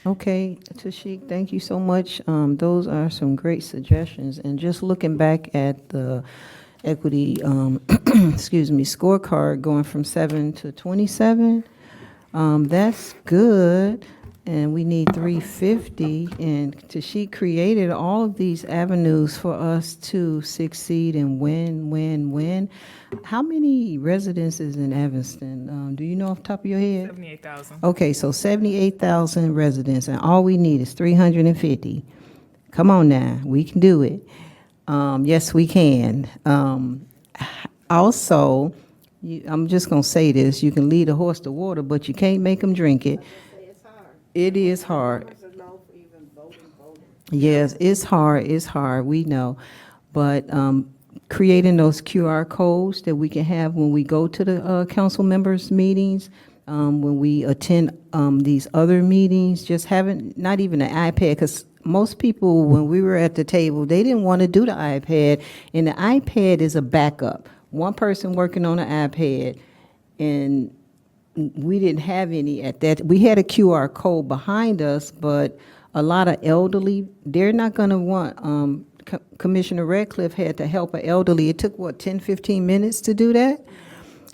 Okay, Tashik, thank you so much. Those are some great suggestions. And just looking back at the equity, scorecard going from 7 to 27, that's good. And we need 350. And Tashik created all of these avenues for us to succeed and win. How many residences in Evanston? Do you know off the top of your head? 78,000. Okay, so 78,000 residents, and all we need is 350. Come on now, we can do it. Yes, we can. Also, I'm just going to say this, you can lead a horse to water, but you can't make them drink it. It's hard. It is hard. Numbers are low for even voting. Yes, it's hard, we know. But creating those QR codes that we can have when we go to the council members' meetings, when we attend these other meetings, just having, not even an iPad, because most people, when we were at the table, they didn't want to do the iPad, and the iPad is a backup. one person working on an iPad, and we didn't have any at that. We had a QR code behind us, but a lot of elderly, they're not going to want, Commissioner Radcliffe had to help an elderly. It took, what, 10, 15 minutes to do that?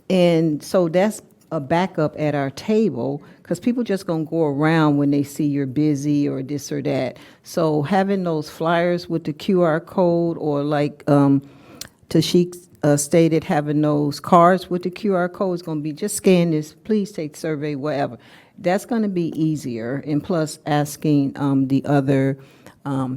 And so that's a backup at our table, because people just going to go around when they see you're busy or this or that. So having those flyers with the QR code, or like Tashik stated, having those cards with the QR code is going to be, just scan this, please take survey, whatever. That's going to be easier, and plus asking the other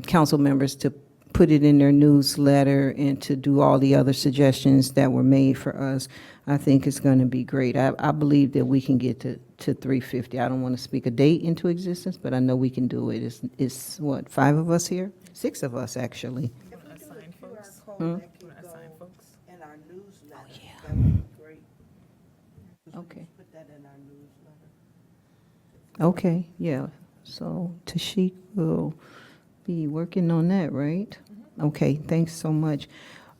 council members to put it in their newsletter and to do all the other suggestions that were made for us, I think it's going to be great. I believe that we can get to 350. I don't want to speak a date into existence, but I know we can do it. It's what, 5 of us here? 6 of us, actually. If we do a QR code that can go in our newsletter, yeah. that would be great. Okay. Put that in our newsletter. Okay, yeah. So Tashik will be working on that, right? Okay, thanks so much.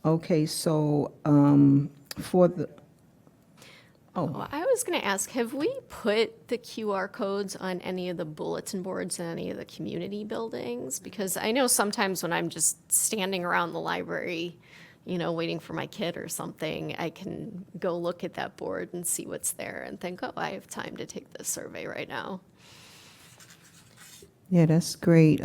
Okay, so for the, Well, I was going to ask, have we put the QR codes on any of the bulletin boards in any of the community buildings? Because I know sometimes when I'm just standing around the library, waiting for my kid or something, I can go look at that board and see what's there and think, oh, I have time to take this survey right now. yeah, that's great.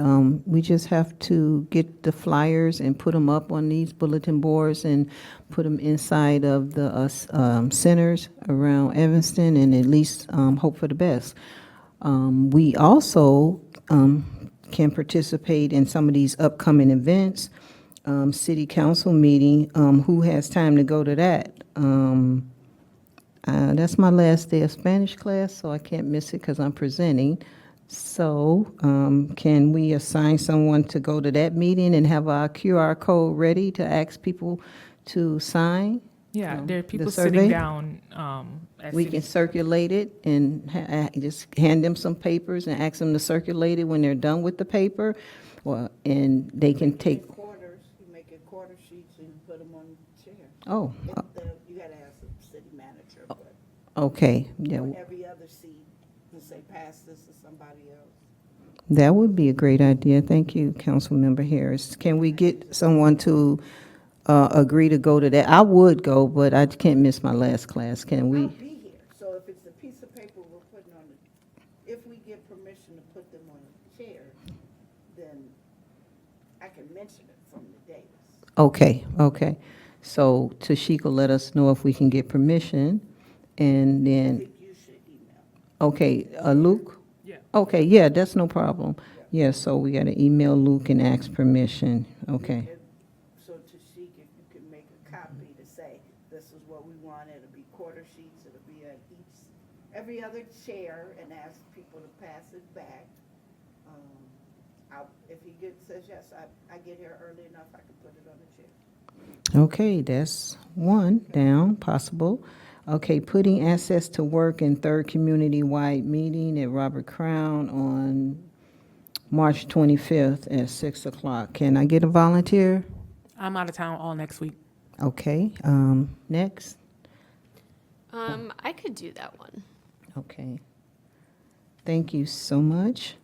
We just have to get the flyers and put them up on these bulletin boards and put them inside of the centers around Evanston, and at least hope for the best. We also can participate in some of these upcoming events. City council meeting, who has time to go to that? That's my last day of Spanish class, so I can't miss it because I'm presenting. So can we assign someone to go to that meeting and have our QR code ready to ask people to sign? Yeah, there are the people survey? sitting down at We city. can circulate it and just hand them some papers and ask them to circulate it when they're done with the paper. And they can take, Quarters, you make it quarter sheets and you put them on the chair. oh, You gotta ask the city manager, but okay, yeah. on every other seat, and say, pass this to somebody else. That would be a great idea. Thank you, Councilmember Harris. Can we get someone to agree to go to that? I would go, but I can't miss my last class. Can I'll we? be here, so if it's a piece of paper we're putting on if we get permission to put them on the chair, then I can mention it from the dais. Okay, okay. So Tashika let us know if we can get permission, and I then, think you should email. okay, Luke? Yeah. Okay, yeah, that's no problem. Yeah, so we got to email Luke and ask permission. Okay. So Tashik, if you can make a copy to say, this is what we want, it'll be quarter sheets, it'll be at every other chair, and ask people to pass it back. If he says yes, I get here early enough, I can put it on the chair. Okay, that's one down, possible. Okay, putting access to work in third community-wide meeting at Robert Crown on March 25th at 6 o'clock. Can I get a volunteer? I'm out of town all next week. Okay, next. I could do that one. Okay. Thank you so much.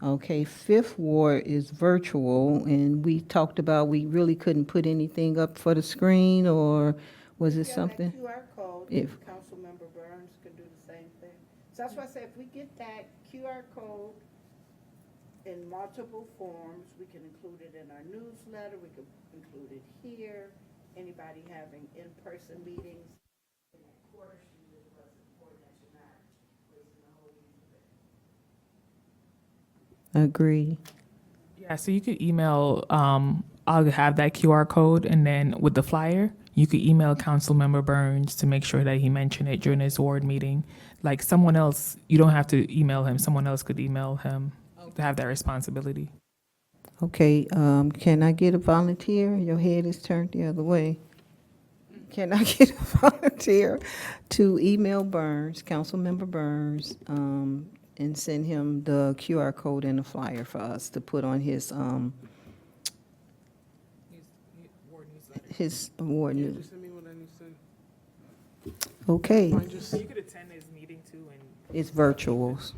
Okay, Fifth Ward is virtual, and we talked about we really couldn't put anything up for the screen, or was it Yeah, something? that QR code, If- Councilmember Burns can do the same thing. So that's why I say, if we get that QR code in multiple forms, we can include it in our newsletter, we can include it here, anybody having in-person meetings. Agree. Yeah, so you could email, I'll have that QR code, and then with the flyer, you could email Councilmember Burns to make sure that he mentioned it during his ward meeting. Like someone else, you don't have to email him, someone else could email him to have that responsibility. Okay, can I get a volunteer? Your head is turned the other way. Can I get a volunteer to email Burns, Councilmember Burns, and send him the QR code and the flyer for us to put on his ward news? Just send me what I need to send. Okay, You could attend his meeting too, and it's virtuals.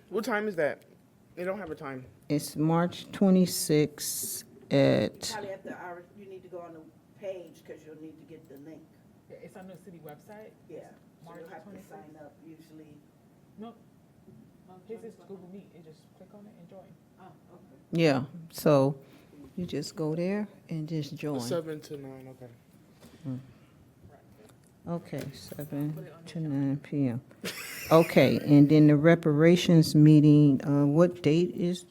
What time is that? They don't have a time. It's March 26th at, Probably at you need to go on the page because you'll need to get the link. it's on the city website. Yeah. So March you'll have to 26th. sign up usually. No, his is Google Meet. You just click on it and join. yeah, so you just go there and just join. 7 to 9, okay. Okay, 7 to 9 p.m. Okay, and then the reparations meeting, what date is?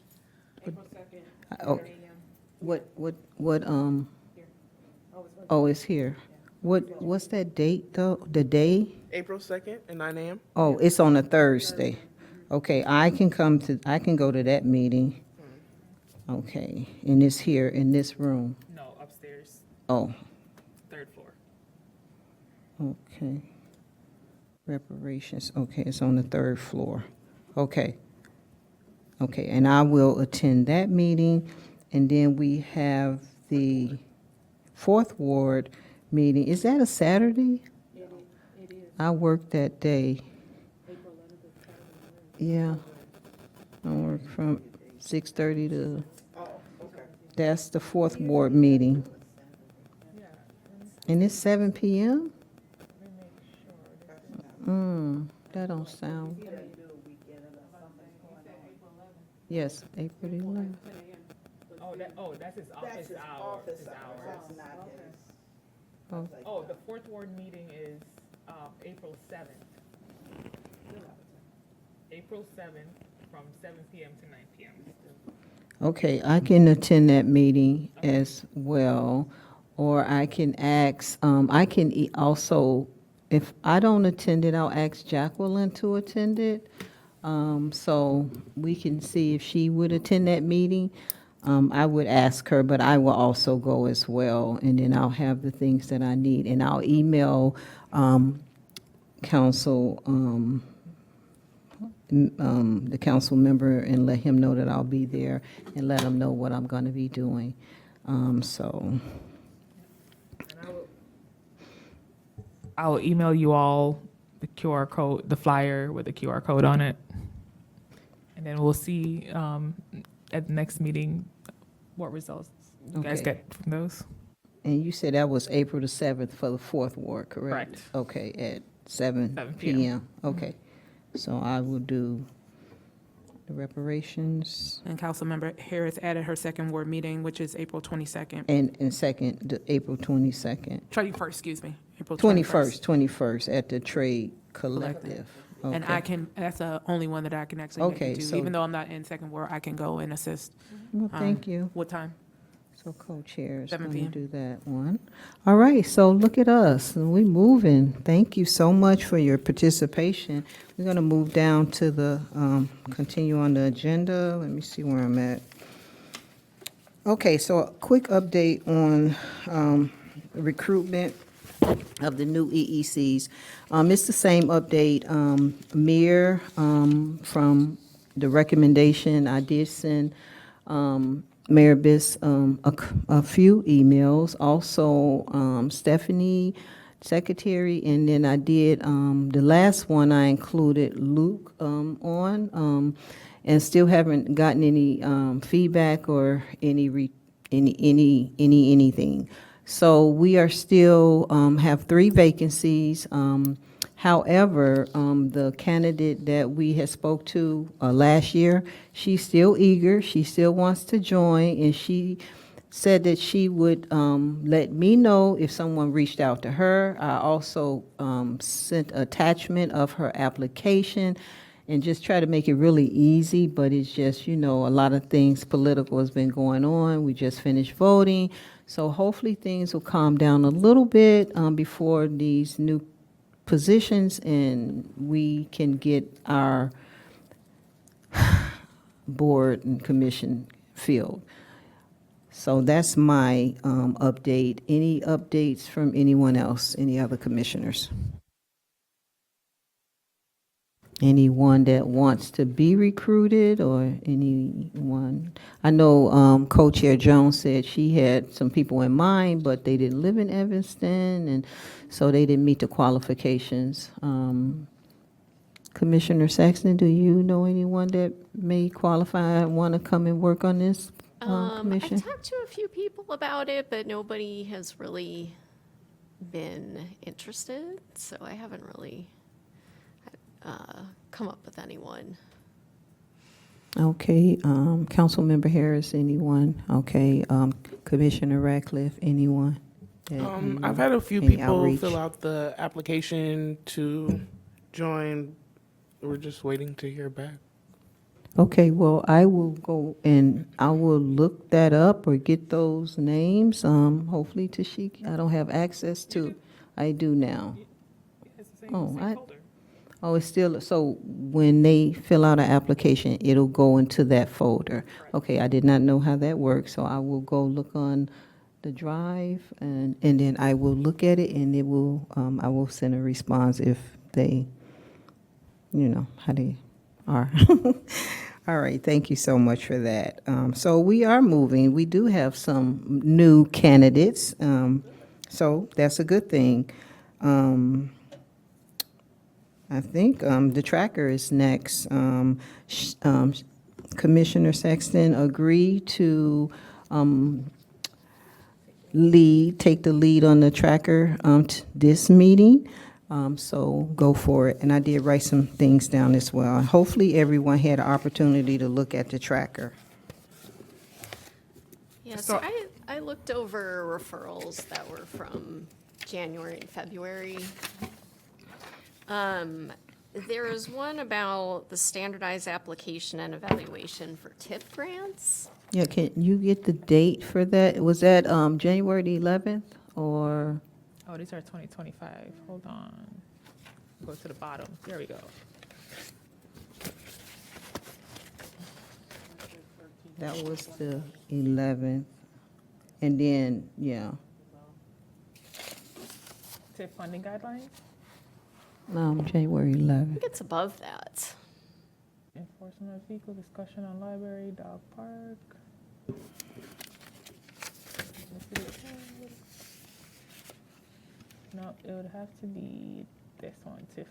April 2nd, Oh, 8 a.m. Oh, it's here. What's that date though? The day? April 2nd at 9 a.m. Oh, it's on a Thursday. Okay, I can go to that meeting. Okay, and it's here in this room. No, upstairs, Oh, 3rd floor. okay. Reparations, okay, it's on the 3rd floor. Okay. Okay, and I will attend that meeting. And then we have the 4th Ward meeting. Is that a Saturday? It is. I work that day. April 11th is Saturday. Yeah. I work from 6:30 to, Oh, okay. that's the 4th Ward meeting. And it's 7 p.m.? That don't sound, yes, April 11th. That's his office hour. His hours. Oh, Oh, the 4th Ward meeting is April 7th. April 7th from 7 p.m. to 9 p.m. okay, I can attend that meeting as well, or I can ask, I can also, if I don't attend it, I'll ask Jacqueline to attend it. So we can see if she would attend that meeting. I would ask her, but I will also go as well, and then I'll have the things that I need, and I'll email council, the council member, and let him know that I'll be there, and let him know what I'm going to be doing. So, I will email you all the QR code, the flyer with the QR code on it. And then we'll see at the next meeting what results you guys Okay. get from those. and you said that was April the 7th for the 4th Ward, correct? Correct. Okay, at 7 7 p.m. Okay, so I will do the reparations, And Councilmember Harris added her 2nd Ward meeting, which is April 22nd. and second, the April 22nd. 21st, excuse me, April 21st at the Trade Collective. And Okay. I can, that's the only one that I can actually make Okay, it to. so- Even though I'm not in 2nd Ward, I can go and assist. Well, thank you. What time? So co-chair is 7 going to p.m. do that one. All right, so look at us, we moving. Thank you so much for your participation. We're going to move down to the, continue on the agenda. Let me see where I'm at. Okay, so a quick update on recruitment of the new EECs. It's the same update. Mayor, from the recommendation, I did send Mayor Biss a few emails. Also, Stephanie, secretary, and then I did, the last one I included Luke on, and still haven't gotten any feedback or anything. So we are still, have 3 vacancies. However, the candidate that we had spoke to last year, she's still eager, she still wants to join, and she said that she would let me know if someone reached out to her. I also sent attachment of her application and just try to make it really easy, but it's just, a lot of things political has been going on. We just finished voting, so hopefully things will calm down a little bit before these new positions, and we can get our board and commission filled. So that's my update. Any updates from anyone else, any other commissioners? Anyone that wants to be recruited or anyone? I know Co-Chair Jones said she had some people in mind, but they didn't live in Evanston, and so they didn't meet the qualifications. Commissioner Saxton, do you know anyone that may qualify and want to come and work on this commission? I've talked to a few people about it, but nobody has really been interested, so I haven't really come up with anyone. Okay, Councilmember Harris, anyone? Okay, Commissioner Ratcliffe, anyone? that you I've know? had a few Any people outreach? fill out the application to join. We're just waiting to hear back. Okay, well, I will go and I will look that up or get those names, hopefully Tashiki. I don't have access to, I do now. Oh, it's still, so when they fill out an application, it'll go into that folder. Okay, I did not know how that works, so I will go look on the drive and then I will look at it and it will, I will send a response if they, how they are. All right, thank you so much for that. So we are moving. We do have some new candidates, so that's a good thing. I think the tracker is next. Commissioner Sexton agreed to take the lead on the tracker this meeting. So go for it. And I did write some things down as well. Hopefully everyone had an opportunity to look at the tracker. Yeah, so I looked over referrals that were from January and February. There is one about the standardized application and evaluation for TIF grants. Yeah, can you get the date for that? Was that January the 11th or? Oh, these are 2025. Hold on. Go to the bottom. There we go. That was the 11th. And then, yeah, TIF funding guidelines, January I 11th. think it's above that. enforcement of vehicle, discussion on library, dog park. No, it would have to be this one, TIF,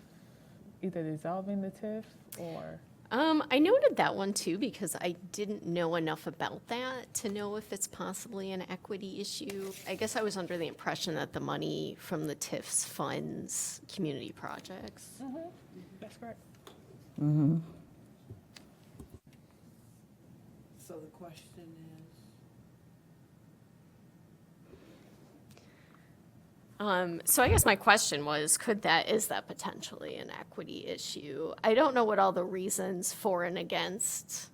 either dissolving the TIF or. I noted that one too because I didn't know enough about that to know if it's possibly an equity issue. I guess I was under the impression that the money from the TIFs funds community projects. That's correct. So the question is? So I guess my question was, is that potentially an equity issue? I don't know what all the reasons for and against,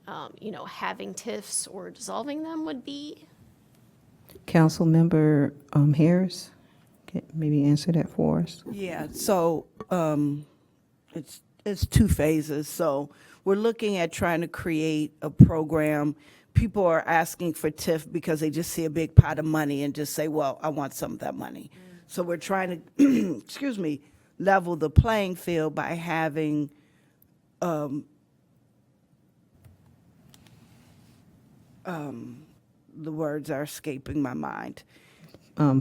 having TIFs or dissolving them would be. Councilmember Harris, can maybe answer that for us? Yeah, so it's two phases. So we're looking at trying to create a program. People are asking for TIF because they just see a big pot of money and just say, well, I want some of that money. So we're trying to, level the playing field by having the words are escaping my mind.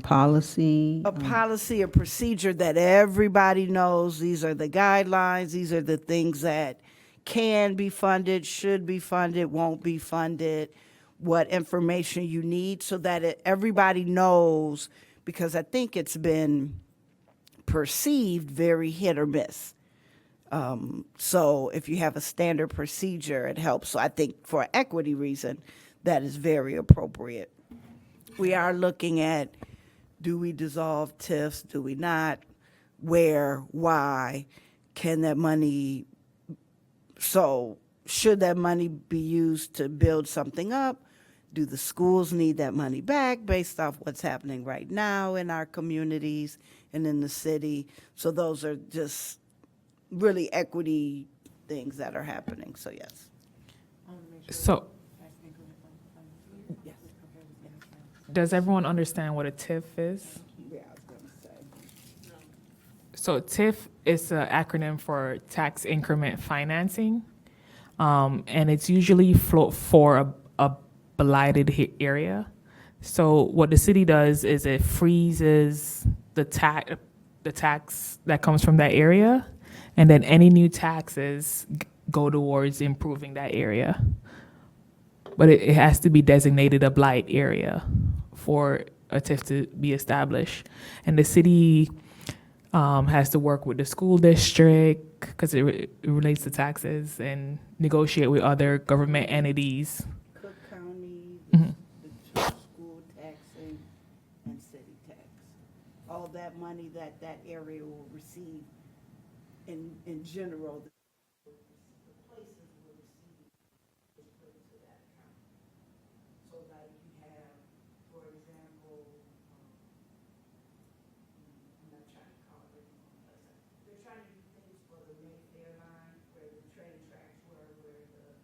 Policy, A policy, a procedure that everybody knows, these are the guidelines, these are the things that can be funded, should be funded, won't be funded, what information you need so that everybody knows, because I think it's been perceived very hit or miss. So if you have a standard procedure, it helps. So I think for equity reason, that is very appropriate. We are looking at, do we dissolve TIFs, do we not, where, why, can that money, so should that money be used to build something up? Do the schools need that money back based off what's happening right now in our communities and in the city? So those are just really equity things that are happening, so yes. So. Does everyone understand what a TIF is? Yeah, I was gonna say. So TIF is an acronym for Tax Increment Financing, and it's usually for a blighted area. So what the city does is it freezes the tax that comes from that area, and then any new taxes go towards improving that area. But it has to be designated a blight area for a TIF to be established, and the city has to work with the school district because it relates to taxes and negotiate with other government entities. Cook County, Mhm. the school taxing, and city tax. All that money that that area will receive in general, the places will receive is put into that account. So like you have, for example, I'm not trying to call it anything, but they're trying to do things for the Mayfair line, where the train tracks were, where the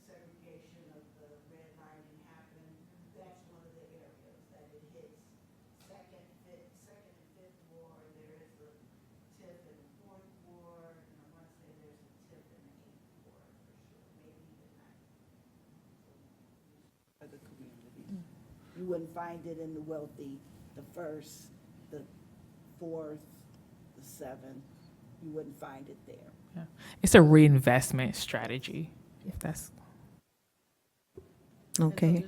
segregation of the red lining happened. That's one of the areas that it hits. Second and fifth ward, there is a TIF in the fourth ward, and I want to say there's a TIF in the eighth ward for sure, maybe even ninth. Other communities. You wouldn't find it in the wealthy, the first, the fourth, the seventh. You wouldn't find it there. Yeah. It's a reinvestment strategy, if that's. Okay.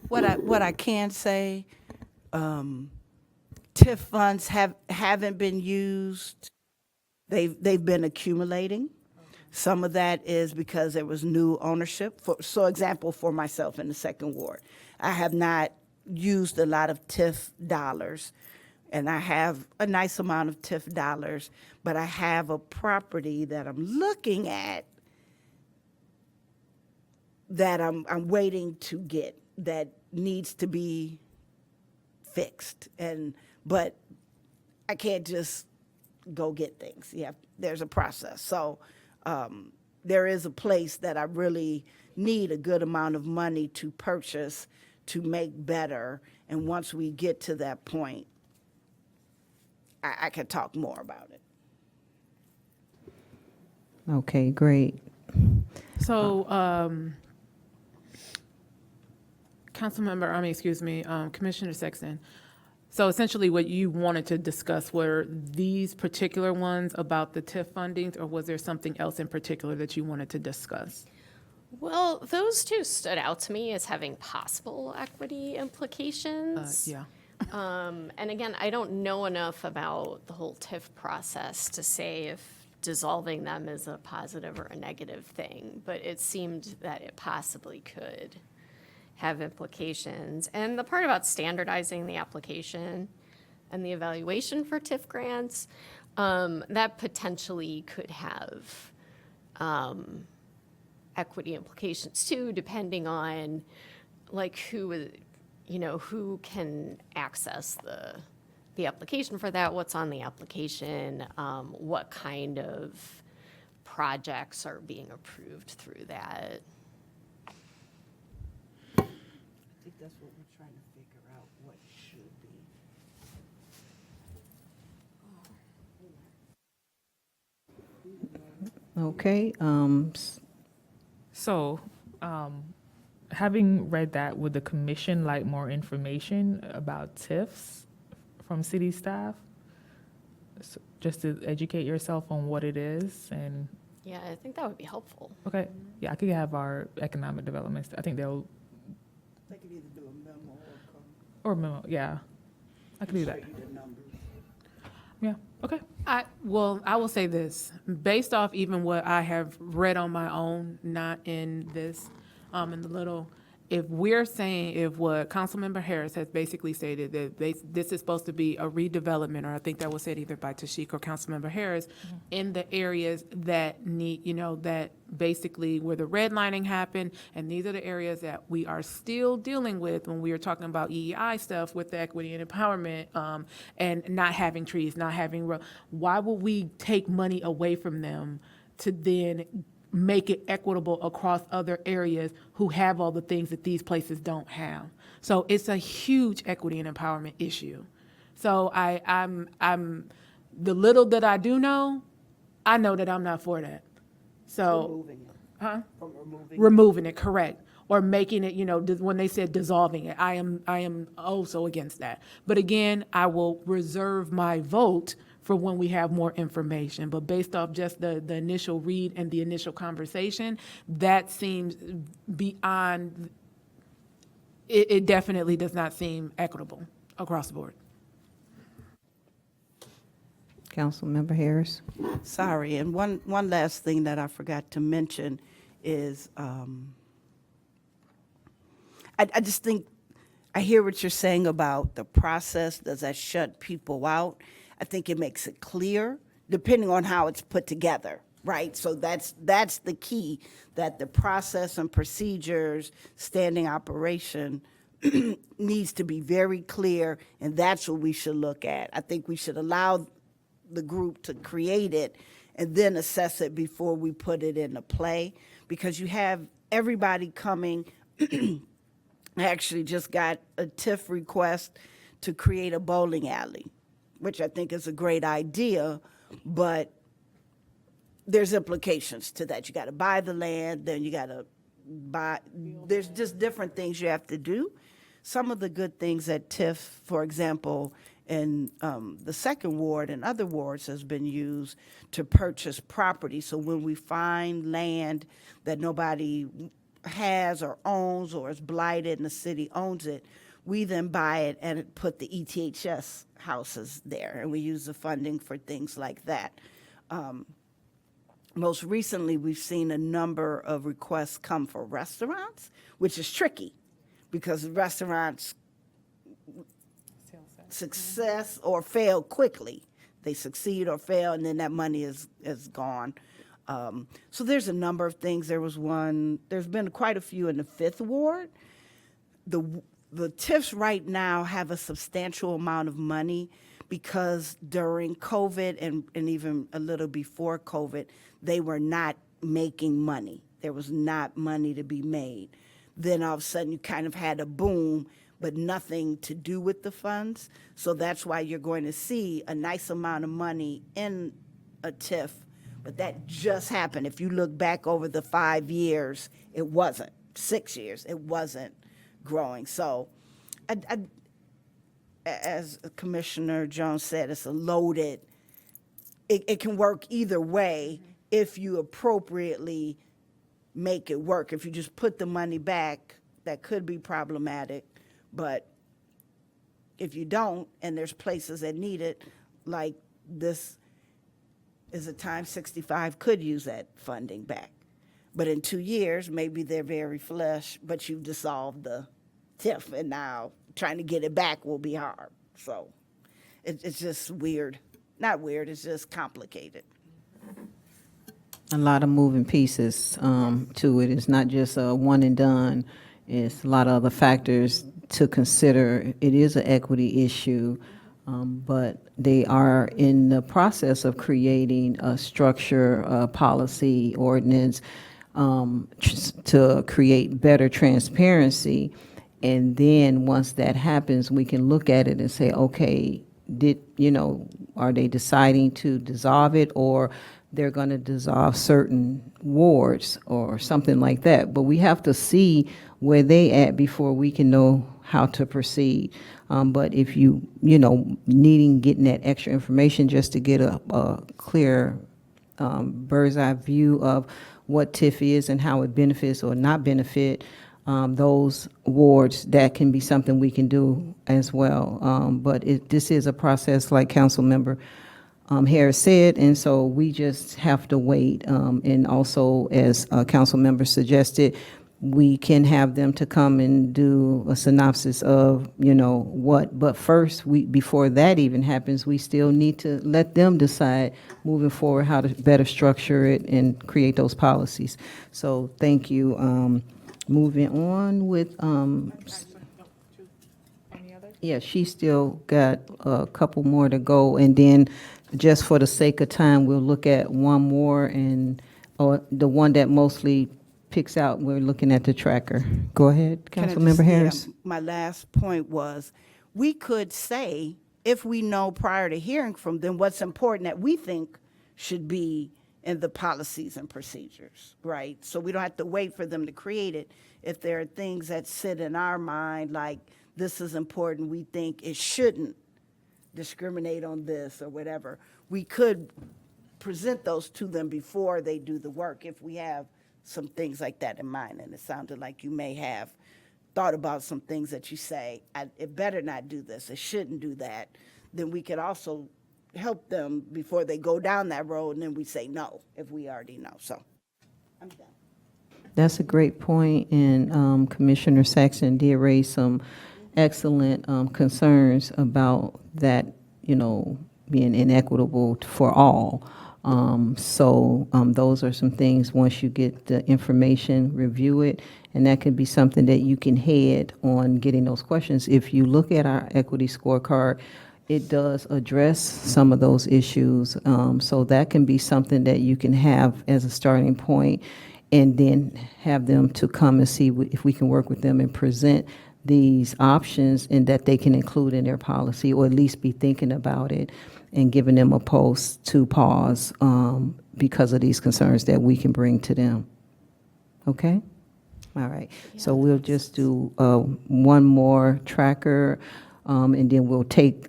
What I can say, TIF funds haven't been used. They've been accumulating. Some of that is because there was new ownership. So example, for myself in the second ward, I have not used a lot of TIF dollars, and I have a nice amount of TIF dollars, but I have a property that I'm looking at that I'm waiting to get, that needs to be fixed. But I can't just go get things. Yeah, there's a process. So there is a place that I really need a good amount of money to purchase to make better. And once we get to that point, I can talk more about it. Okay, great. So, Commissioner Sexton. So essentially what you wanted to discuss were these particular ones about the TIF fundings, or was there something else in particular that you wanted to discuss? Well, those two stood out to me as having possible equity implications. Yeah. And again, I don't know enough about the whole TIF process to say if dissolving them is a positive or a negative thing, but it seemed that it possibly could have implications. And the part about standardizing the application and the evaluation for TIF grants, that potentially could have equity implications too, depending on like who can access the application for that, what's on the application, what kind of projects are being approved through that. I think that's what we're trying to figure out, what should be. Okay, So, having read that, would the commission like more information about TIFs from city staff? So just to educate yourself on what it is and, Yeah, I think that would be helpful. okay, yeah, I could have our economic development, I think they'll, They could either do a memo or or memo, yeah, I could do that, show you the numbers. yeah, okay. I will say this, based off even what I have read on my own, not in this, in the little, if what Councilmember Harris has basically stated, that this is supposed to be a redevelopment, or I think that was said either by Tashik or Councilmember Harris, in the areas that need, that basically where the redlining happened, and these are the areas that we are still dealing with when we are talking about EEI stuff with the equity and empowerment, and not having trees, not having, why would we take money away from them to then make it equitable across other areas who have all the things that these places don't have. So it's a huge equity and empowerment issue. So I'm the little that I do know, I know that I'm not for that. So, removing it, correct, or making it, when they said dissolving it, I am also against that. But again, I will reserve my vote for when we have more information. But based off just the initial read and the initial conversation, that seems beyond. It definitely does not seem equitable across the board. Councilmember Harris? Sorry, and one last thing that I forgot to mention is, I just think, I hear what you're saying about the process. Does that shut people out? I think it makes it clear, depending on how it's put together, right? So that's the key, that the process and procedures, standing operation needs to be very clear, and that's what we should look at. I think we should allow the group to create it and then assess it before we put it into play, because you have everybody coming. I actually just got a TIF request to create a bowling alley, which I think is a great idea, but there's implications to that. You got to buy the land, then you got to buy, there's just different things you have to do. Some of the good things at TIF, for example, in the second ward and other wards has been used to purchase property. So when we find land that nobody has or owns or is blighted and the city owns it, we then buy it and put the ETHS houses there, and we use the funding for things like that. Most recently, we've seen a number of requests come for restaurants, which is tricky because restaurants success or fail quickly. They succeed or fail, and then that money is gone. So there's a number of things. There's been quite a few in the Fifth Ward. The TIFs right now have a substantial amount of money because during COVID and even a little before COVID, they were not making money. There was not money to be made. Then all of a sudden you kind of had a boom, but nothing to do with the funds. So that's why you're going to see a nice amount of money in a TIF, but that just happened. If you look back over the 5 years, it wasn't. 6 years, it wasn't growing. So as Commissioner Jones said, it's a loaded, it can work either way if you appropriately make it work. If you just put the money back, that could be problematic. But if you don't, and there's places that need it, like this is a time 65 could use that funding back. But in 2 years, maybe they're very flush, but you've dissolved the TIF, and now trying to get it back will be hard. So it's just weird. Not weird, it's just complicated. A lot of moving pieces to it. It's not just a one and done. It's a lot of other factors to consider. It is an equity issue, but they are in the process of creating a structure, a policy, ordinance to create better transparency. And then once that happens, we can look at it and say, okay, are they deciding to dissolve it, or they're going to dissolve certain wards or something like that. But we have to see where they at before we can know how to proceed. But if getting that extra information just to get a clear bird's eye view of what TIF is and how it benefits or not benefit those wards, that can be something we can do as well. But this is a process, like Councilmember Harris said, and so we just have to wait. And also, as a council member suggested, we can have them to come and do a synopsis of, what. But first, before that even happens, we still need to let them decide moving forward how to better structure it and create those policies. So thank you. Moving on with, yeah, she still got a couple more to go, and then just for the sake of time, we'll look at one more, and or the one that mostly picks out, we're looking at the tracker. Go ahead, Can I just- Councilmember yeah, Harris. My last point was, we could say, if we know prior to hearing from them what's important that we think should be in the policies and procedures, right? So we don't have to wait for them to create it. If there are things that sit in our mind, like this is important, we think it shouldn't discriminate on this or whatever, we could present those to them before they do the work if we have some things like that in mind. And it sounded like you may have thought about some things that you say, it better not do this, it shouldn't do that. Then we could also help them before they go down that road, and then we say no if we already know. So I'm done. That's a great point, and Commissioner Saxon did raise some excellent concerns about that, being inequitable for all. So those are some things, once you get the information, review it, and that could be something that you can head on getting those questions. If you look at our equity scorecard, it does address some of those issues. So that can be something that you can have as a starting point, and then have them to come and see if we can work with them and present these options, and that they can include in their policy, or at least be thinking about it and giving them a post to pause because of these concerns that we can bring to them. Okay? All right. So we'll just do one more tracker, and then we'll take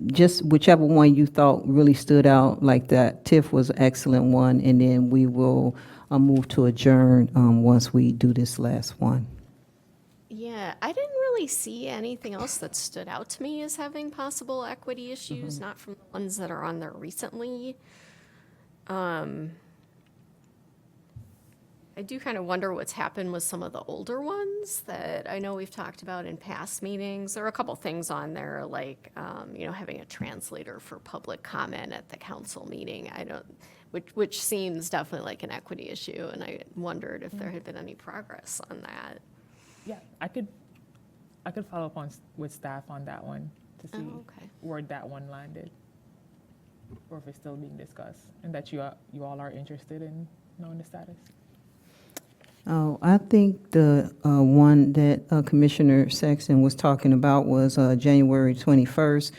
just whichever one you thought really stood out, like that TIF was an excellent one, and then we will move to adjourn once we do this last one. Yeah, I didn't really see anything else that stood out to me as having possible equity issues, not from the ones that are on there recently. I do kind of wonder what's happened with some of the older ones that I know we've talked about in past meetings. There are a couple things on there, like, having a translator for public comment at the council meeting. Which seems definitely like an equity issue, and I wondered if there had been any progress on that. Yeah, I could follow up with staff on that one to see okay. where that one landed, or if it's still being discussed, and that you all are interested in knowing the status. Oh, I think the one that Commissioner Saxon was talking about was January 21st,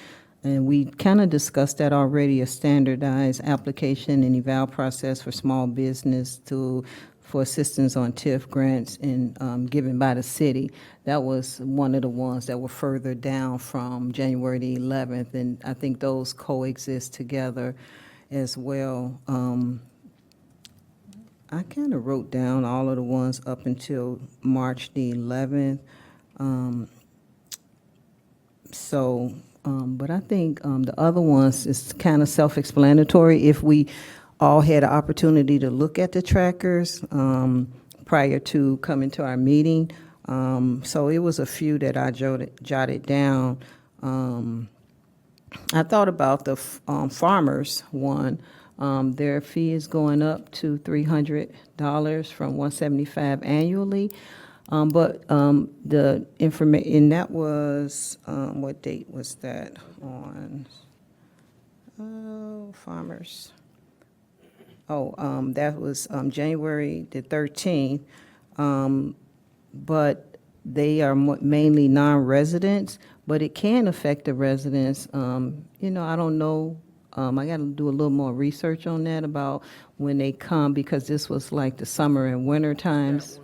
and we kind of discussed that already, a standardized application and eval process for small business for assistance on TIF grants and given by the city. That was one of the ones that were further down from January the 11th, and I think those coexist together as well. I kind of wrote down all of the ones up until March the 11th. But I think the other ones is kind of self-explanatory. If we all had an opportunity to look at the trackers prior to coming to our meeting. So it was a few that I jotted down. I thought about the farmers one. Their fee is going up to $300 from $175 annually. But the information, and that was, what date was that on? Farmers. That was January the 13th. But they are mainly non-residents, but it can affect the residents. I don't know. I got to do a little more research on that about when they come, because this was like the summer and winter times.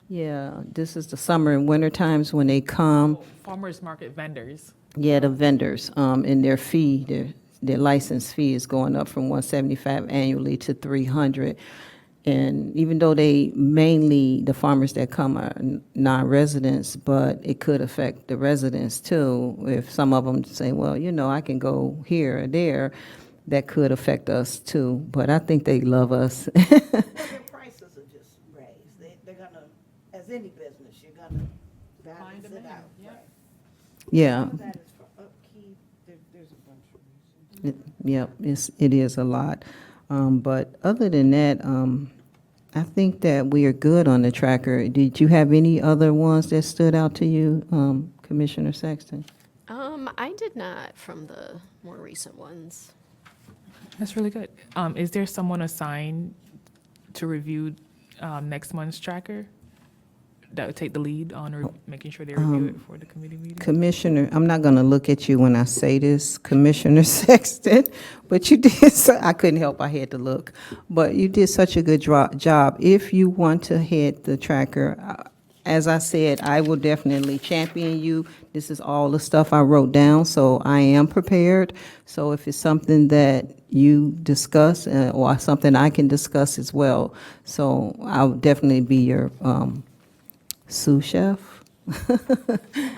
Yeah, this is the summer and winter times when they come. Farmers market vendors. Yeah, the vendors, and their fee, their license fee is going up from $175 annually to $300. And even though the farmers that come are non-residents, but it could affect the residents too. If some of them say, well, I can go here or there, that could affect us too. But I think they love us. Well, their prices are just raised. They're gonna, as any business, you're gonna balance it out. Right. Yeah. Some of that is for upkeep. There's a bunch of reasons. Yep, it is a lot. But other than that, I think that we are good on the tracker. Did you have any other ones that stood out to you, Commissioner Sexton? I did not from the more recent ones. That's really good. Is there someone assigned to review next month's tracker? That would take the lead on making sure they review it for the committee meeting? Commissioner, I'm not going to look at you when I say this, Commissioner Sexton, but you did, I couldn't help, I had to look. But you did such a good job. If you want to head the tracker, as I said, I will definitely champion you. This is all the stuff I wrote down, so I am prepared. So if it's something that you discuss or something I can discuss as well, so I'll definitely be your sous chef.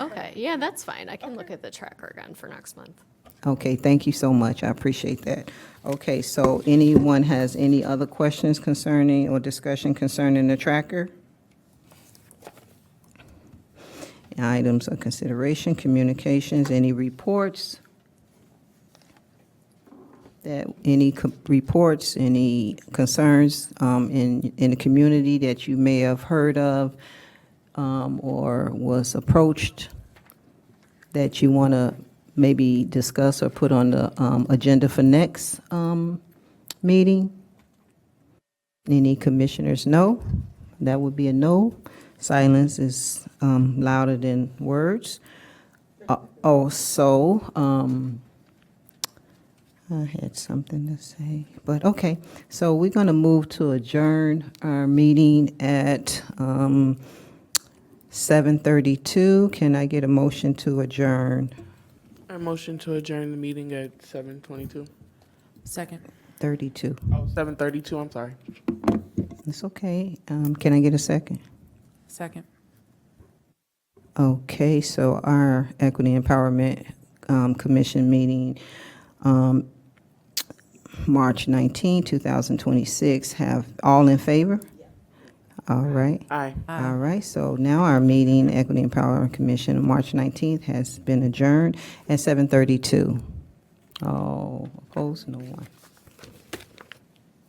Okay, yeah, that's fine. I can look at the tracker again for next month. Okay, thank you so much. I appreciate that. Okay, so anyone has any other questions concerning or discussion concerning the tracker? Items of consideration, communications, any reports? Any reports, any concerns in the community that you may have heard of or was approached that you want to maybe discuss or put on the agenda for next meeting? Any commissioners? No? That would be a no. Silence is louder than words. I had something to say, but okay. So we're going to move to adjourn our meeting at 7:32. Can I get a motion to adjourn? A motion to adjourn the meeting at 7:22. Second. 32. Oh, 7:32, I'm sorry. It's okay. Can I get a second? Second. Okay, so our Equity Empowerment Commission meeting, March 19, 2026, have all in favor? All right. Aye. All right, so now our meeting, Equity Empowerment Commission, March 19th, has been adjourned at 7:32. Oh, opposed, no one.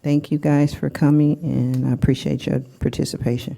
Thank you guys for coming, and I appreciate your participation.